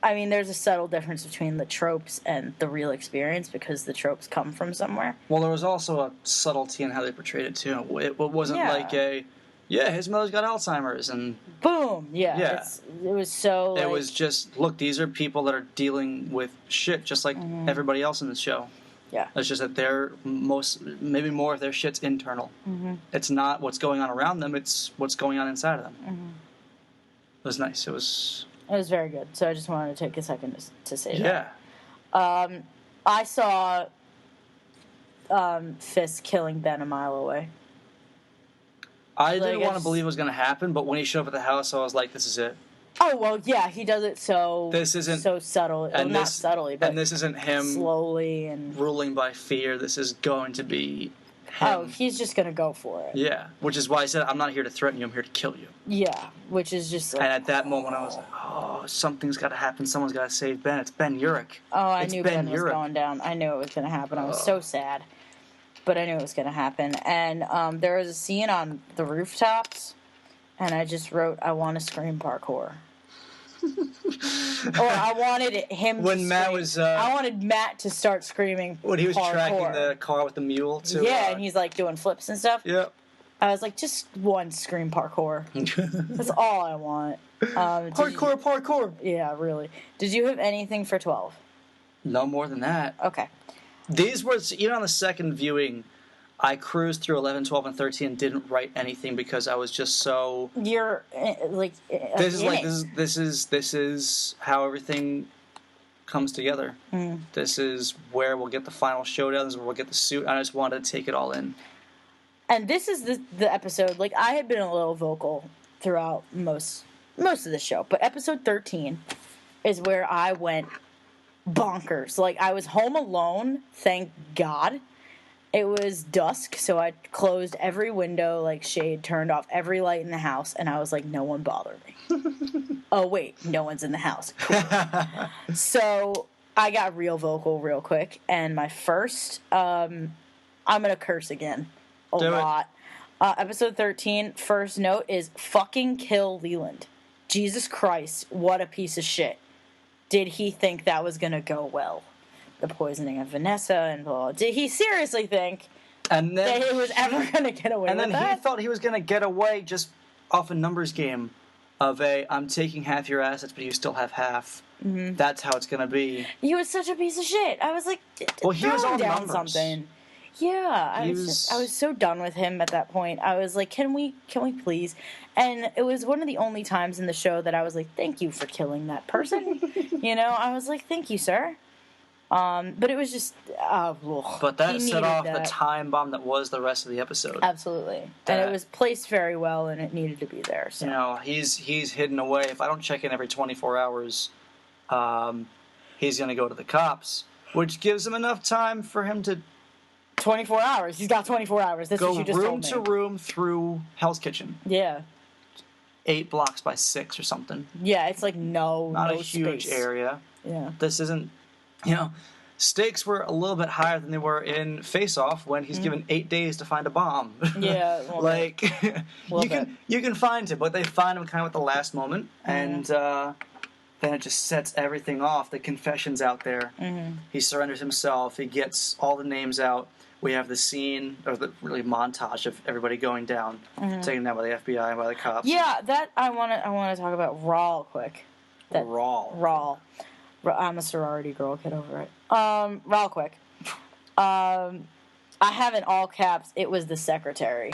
I mean, there's a subtle difference between the tropes and the real experience because the tropes come from somewhere. Well, there was also a subtlety in how they portrayed it, too. It wasn't like his mother's got Alzheimer's, and... Boom! Yeah. It was so, It was just, look, these are people that are dealing with shit just like everybody else in the show. Yeah. It's just that they're maybe more of their shit's internal. Mm-hmm. It's not what's going on around them, it's what's going on inside of them. Mm-hmm. It was nice. It was very good. So I just wanted to take a second to say that. Yeah. I saw Fisk killing Ben a mile away. I didn't want to believe it was going to happen, but when he showed up at the house, I was like, this is it. Oh, well, yeah, he does it so subtle. And not subtly, but and this isn't him slowly and ruling by fear. This is going to be him. Oh, he's just going to go for it. Yeah, which is why I said, I'm not here to threaten you, I'm here to kill you. Yeah, which is just like... And at that moment, I was like, oh, something's got to happen. Someone's got to save Ben. It's Ben Urich. Oh, I knew Ben was going down. I knew it was going to happen. I was so sad. But I knew it was going to happen. And there was a scene on the rooftops, and I just wrote, I want to scream parkour. Or I wanted him when to Matt scream. was I wanted Matt to start screaming when he was parkour. tracking the car with the mule too. Yeah, and he's like doing flips and stuff. Yeah. I was like, just one scream parkour. That's all I want. Parkour. Yeah, really. Did you have anything for 12? No more than that. Okay. These were, even on the second viewing, I cruised through 11, 12, and 13 and didn't write anything because I was just so... You're, like... This is how everything comes together. Mm. This is where we'll get the final showdown. This is where we'll get the suit. I just wanted to take it all in. And this is the episode... Like, I had been a little vocal throughout most of the show, but episode 13 is where I went bonkers. Like, I was home alone, thank God. It was dusk, so I closed every window, like shade, turned off every light in the house, and I was like, no one bother me. Oh, wait, no one's in the house. Cool. So I got real vocal real quick, and my first, I'm going to curse again a lot. Episode 13, first note is fucking kill Leland. Jesus Christ, what a piece of shit. Did he think that was going to go well? The poisoning of Vanessa and blah. Did he seriously think that he was ever going to get away with that? And then he thought he was going to get away just off a numbers game of I'm taking half your assets, but you still have half. Mm-hmm. That's how it's going to be. He was such a piece of shit. I was like, well, he was on down numbers. Something. Yeah, I was so done with him at that point. I was like, can we please? And it was one of the only times in the show that I was like, thank you for killing that person. You know, I was like, thank you, sir. But it was just... but that set off the time bomb that was the rest of the episode. Absolutely. And it was placed very well, and it needed to be there. So. You know, he's hidden away. If I don't check in every 24 hours, he's going to go to the cops, which gives him enough time for him to... 24 hours. He's got 24 hours. That's what you just told me. Go room to room through Hell's Kitchen. Yeah. 8 blocks by 6 or something. Yeah, it's like not a huge space. Area. Yeah. This isn't... You know, stakes were a little bit higher than they were in Face Off when he's given 8 days to find a bomb. Yeah, like you can find him, but they find him kind of at the last moment, and then it just sets everything off. The confession's out there. Mm-hmm. He surrenders himself. He gets all the names out. We have the scene, or the really montage of everybody going down, taken down by the FBI and by the cops. Yeah, that I want to talk about real quick. Raw. I'm a sorority girl. Get over it. Real quick. I have in all caps, it was the secretary.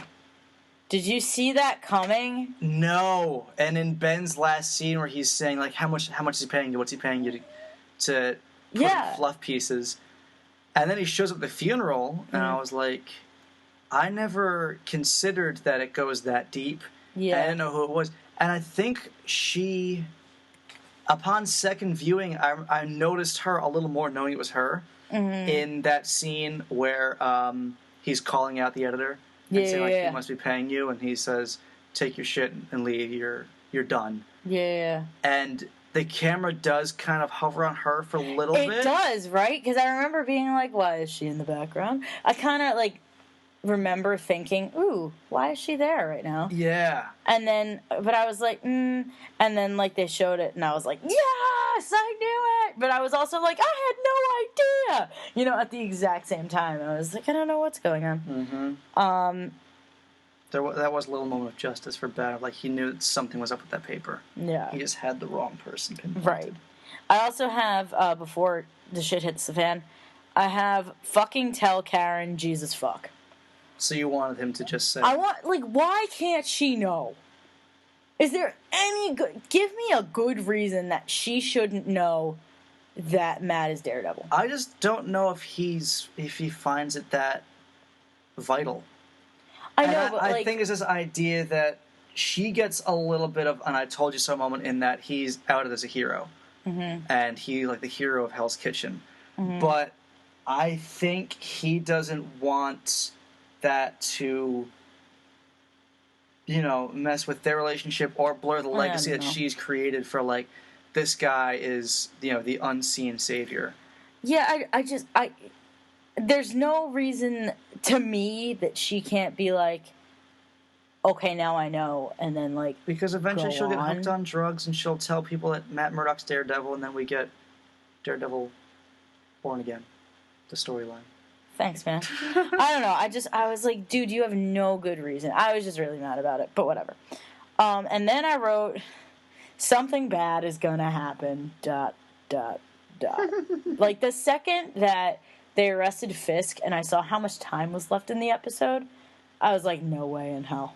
Did you see that coming? No. And in Ben's last scene where he's saying, like, how much is he paying you? What's he paying you to put in fluff pieces? And then he shows up at the funeral, and I was like, I never considered that it goes that deep. Yeah. I didn't know who it was. And I think she... Upon second viewing, I noticed her a little more, knowing it was her, in that scene where he's calling out the editor and saying, like, he must be paying you, and he says, take your shit and leave, you're done. Yeah. And the camera does kind of hover on her for a little bit. It does, right? Because I remember being like, why is she in the background? I kind of, like, remember thinking, ooh, why is she there right now? Yeah. And then, but I was like, and then, like, they showed it, and I was like, yes, I knew it. But I was also like, I had no idea. You know, at the exact same time, I was like, I don't know what's going on. Mm-hmm. That was a little moment of justice for Ben. Like, he knew that something was up with that paper. Yeah. He just had the wrong person pinpointed. Right. I also have, before the shit hits the fan, I have fucking tell Karen Jesus fuck. So you wanted him to just say... why can't she know? Is there any good... Give me a good reason that she shouldn't know that Matt is Daredevil. I just don't know if he finds it that vital. I know, but I think it's this idea that she gets a little bit of an I told you so moment in that he's outed as a hero. Mm-hmm. And he, like, the hero of Hell's Kitchen. Mm-hmm. But I think he doesn't want that to, you know, mess with their relationship or blur the legacy that she's created for, like, this guy is, you know, the unseen savior. Yeah, I there's no reason to me that she can't be like, okay, now I know, and then, like, because eventually she'll get hooked on drugs and she'll tell people that Matt Murdock's Daredevil, and then we get Daredevil Born Again, the storyline. Thanks, man. I don't know. I was like, dude, you have no good reason. I was just really mad about it, but whatever. And then I wrote, something bad is gonna happen, ... Like, the second that they arrested Fisk and I saw how much time was left in the episode, I was like, no way in hell.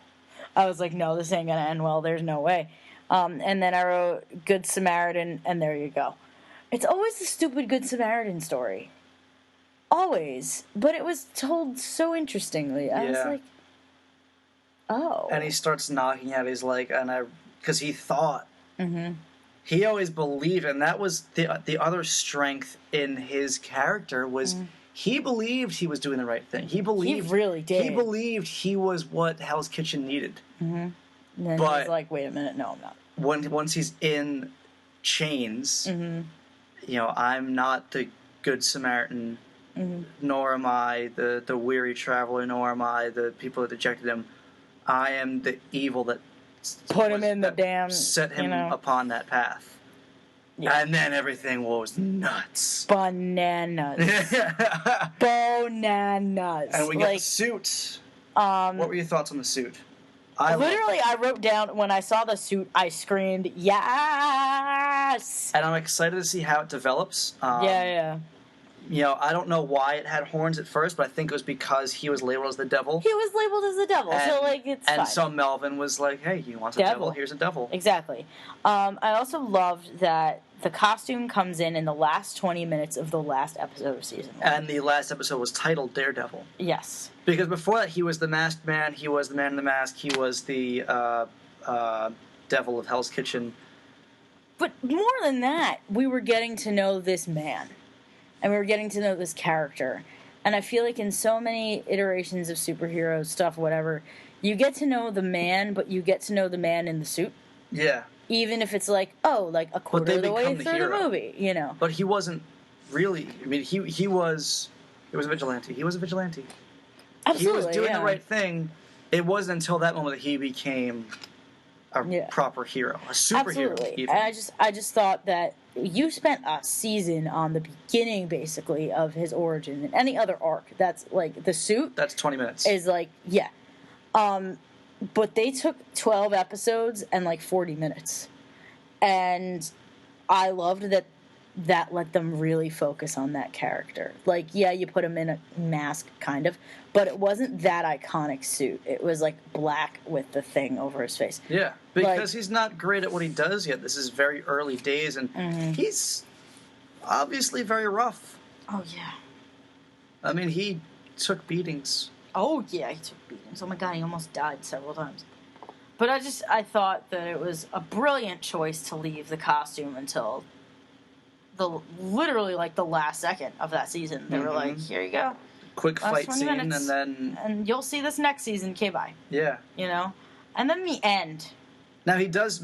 I was like, no, this ain't gonna end well. There's no way. And then I wrote Good Samaritan, and there you go. It's always the stupid Good Samaritan story. Always. But it was told so interestingly. I was like, oh. And he starts knocking at his, like, because he thought. Mm-hmm. He always believed, and that was the other strength in his character was he believed he was doing the right thing. He believed. He really did. He believed he was what Hell's Kitchen needed. Mm-hmm. And then he was like, wait a minute, no, I'm not. Once he's in chains, you know, I'm not the Good Samaritan, nor am I the weary traveler, nor am I the people that rejected him. I am the evil that put him in the damn... set him upon that path. Yeah. And then everything was nuts. Bananas. Bananas. And we got the suit. What were your thoughts on the suit? I wrote down, when I saw the suit, I screamed, yes! And I'm excited to see how it develops. Yeah. You know, I don't know why it had horns at first, but I think it was because he was labeled as the devil. He was labeled as the devil, so, like, it's fine. And so Melvin was like, hey, he wants a devil, here's a devil. Exactly. I also loved that the costume comes in the last 20 minutes of the last episode of season 1. And the last episode was titled Daredevil. Yes. Because before that, he was the masked man, he was the man in the mask, he was the devil of Hell's Kitchen. But more than that, we were getting to know this man. And we were getting to know this character. And I feel like in so many iterations of superhero stuff, whatever, you get to know the man, but you get to know the man in the suit. Yeah. Even if it's like, like a quarter of the way through the movie, you know. But he wasn't really... I mean, he was a vigilante. He was a vigilante. Absolutely, he was doing the right thing. It wasn't until that moment that he became a proper hero. A superhero. Absolutely. Even. And I just thought that you spent a season on the beginning, basically, of his origin. And any other arc that's, like, the suit... That's 20 minutes. Is, like, yeah. But they took 12 episodes and, like, 40 minutes. And I loved that let them really focus on that character. Like, yeah, you put him in a mask, kind of, but it wasn't that iconic suit. It was, like, black with the thing over his face. Yeah, because he's not great at what he does yet. This is very early days, and he's obviously very rough. Oh, yeah. I mean, he took beatings. Oh, yeah, he took beatings. Oh, my God, he almost died several times. But I thought that it was a brilliant choice to leave the costume until literally, like, the last second of that season. They were like, here you go. Quick fight scene, and then... And you'll see this next season, okay, bye. Yeah. You know? And then the end. Now,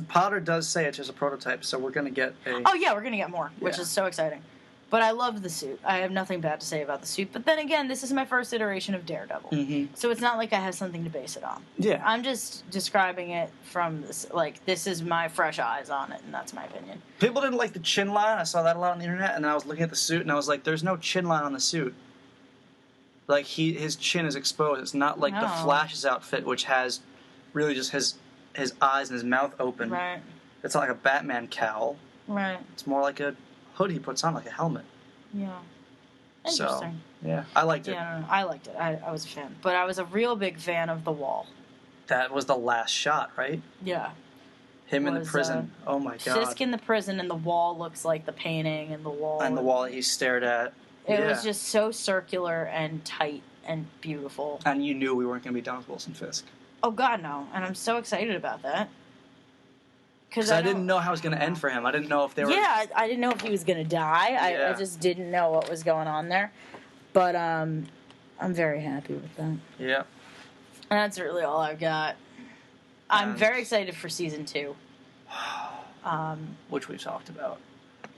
Potter does say it's just a prototype, so we're going to get a... Oh, yeah, we're going to get more, which is so exciting. But I loved the suit. I have nothing bad to say about the suit. But then again, this is my first iteration of Daredevil. Mm-hmm. So it's not like I have something to base it on. Yeah. I'm just describing it from this, like, this is my fresh eyes on it, and that's my opinion. People didn't like the chin line. I saw that a lot on the internet, and I was looking at the suit, and I was like, there's no chin line on the suit. Like, his chin is exposed. It's not like the Flash's outfit, which has really just his eyes and his mouth open. Right. It's not like a Batman cowl. Right. It's more like a hood he puts on, like a helmet. Yeah. Interesting. So, yeah, I liked it. Yeah, no, I liked it. I was a fan. But I was a real big fan of the wall. That was the last shot, right? Yeah. Him in the prison. Oh my god. Fisk in the prison, and the wall looks like the painting, and the wall. And the wall that he stared at. It was just so circular and tight and beautiful. And you knew we weren't going to be done with Wilson Fisk. Oh god, no. And I'm so excited about that. Because I didn't know how it was going to end for him. I didn't know if they were... Yeah, I didn't know if he was going to die. Yeah. I just didn't know what was going on there. But I'm very happy with that. Yeah. And that's really all I've got. I'm very excited for season 2. Which we've talked about.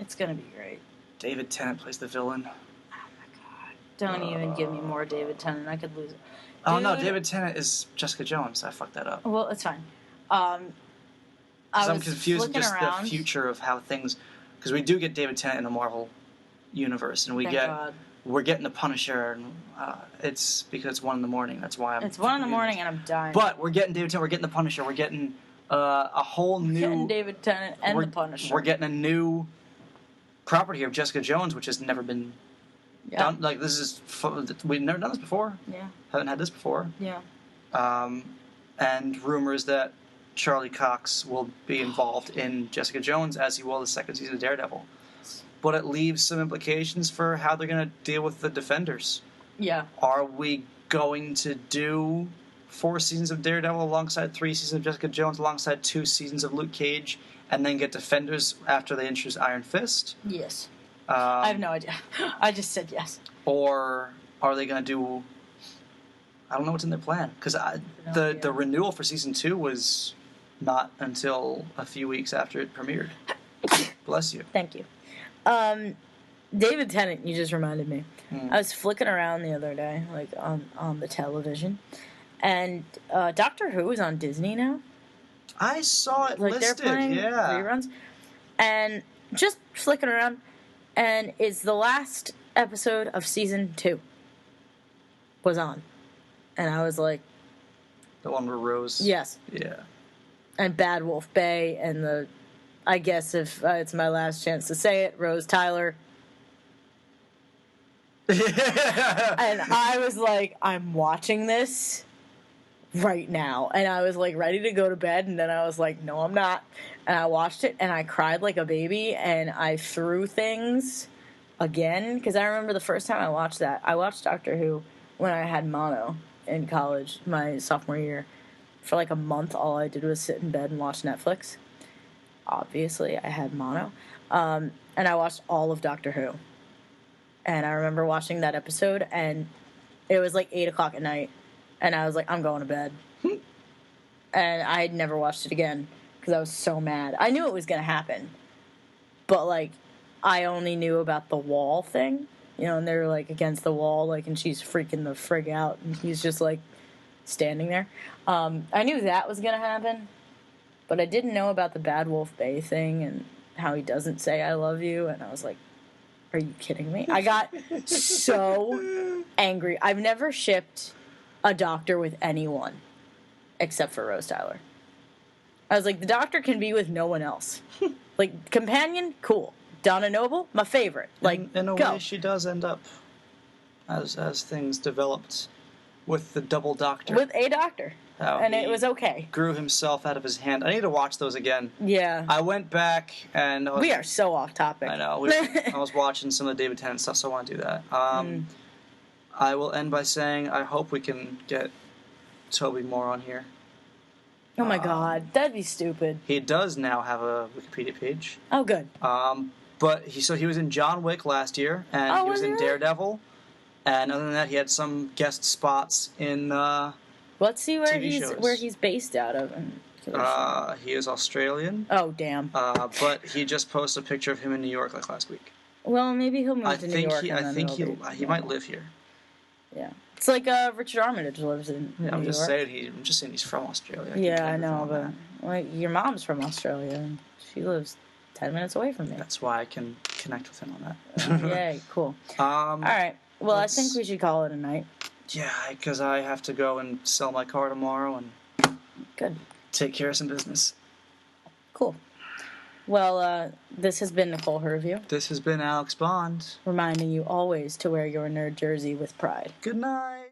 It's going to be great. David Tennant plays the villain. Oh my god. Don't even give me more David Tennant. I could lose it. Oh no, David Tennant is Jessica Jones. I fucked that up. Well, it's fine. I'm confused just the future of how things... Because we do get David Tennant in the Marvel universe, and we're getting the Punisher, and it's because it's 1 in the morning. That's why It's 1 in the morning, and I'm dying. But we're getting David Tennant, we're getting the Punisher, we're getting a whole new... We're getting David Tennant and the Punisher. We're getting a new property of Jessica Jones, which has never been done. Like, this is... We've never done this before. Yeah. Haven't had this before. Yeah. And rumors that Charlie Cox will be involved in Jessica Jones as he will the second season of Daredevil. But it leaves some implications for how they're going to deal with the Defenders. Yeah. Are we going to do 4 seasons of Daredevil alongside 3 seasons of Jessica Jones alongside 2 seasons of Luke Cage and then get Defenders after they introduce Iron Fist? Yes. I have no idea. I just said yes. Or are they going to do... I don't know what's in their plan. Because the renewal for season 2 was not until a few weeks after it premiered. Bless you. Thank you. David Tennant, you just reminded me. I was flicking around the other day, like on the television, and Doctor Who is on Disney now. I saw it listed, they're playing reruns, and just flicking around, and it's the last episode of season 2 was on, and I was like, the one where Rose. Yes. Yeah. And Bad Wolf Bay and I guess if it's my last chance to say it, Rose Tyler. And I was like, I'm watching this right now. And I was like ready to go to bed, and then I was like, no, I'm not. And I watched it, and I cried like a baby, and I threw things again. Because I remember the first time I watched that, I watched Doctor Who when I had mono in college, my sophomore year. For like a month, all I did was sit in bed and watch Netflix. Obviously, I had mono. And I watched all of Doctor Who. And I remember watching that episode, and it was like 8 o'clock at night. And I was like, I'm going to bed. And I had never watched it again because I was so mad. I knew it was going to happen. But, like, I only knew about the wall thing. You know, and they were, like, against the wall, like, and she's freaking the frig out. And he's just, like, standing there. I knew that was going to happen, but I didn't know about the Bad Wolf Bay thing and how he doesn't say I love you, and I was like, are you kidding me? I got so angry. I've never shipped a Doctor with anyone except for Rose Tyler. I was like, the Doctor can be with no one else. Like, companion, cool. Donna Noble, my favorite. Like, in a go. way, she does end up, as things developed, with the double Doctor. With a Doctor. And it was okay. Grew himself out of his hand. I need to watch those again. Yeah. I went back and... we are so off topic. I know. I was watching some of the David Tennant stuff, so I want to do that. I will end by saying I hope we can get Toby Moore on here. Oh my god, that'd be stupid. He does now have a Wikipedia page. Oh, good. But he was in John Wick last year, and he was in Daredevil. And other than that, he had some guest spots in... Let's see where TV he's based out of. He is Australian. Oh, damn. But he just posted a picture of him in New York like last week. Well, maybe he'll move to New York. I think he might live here. Yeah. It's like Richard Armitage lives in New York. I'm just saying he's from Australia. I know, but like your mom's from Australia and she lives 10 minutes away from me. That's why I can connect with him on that. Yay, cool. All right. Well, I think we should call it a night. Yeah, because I have to go and sell my car tomorrow and take care of some business. Cool. Well, this has been Nicole Herview. This has been Alex Bond. Reminding you always to wear your nerd jersey with pride. Good night.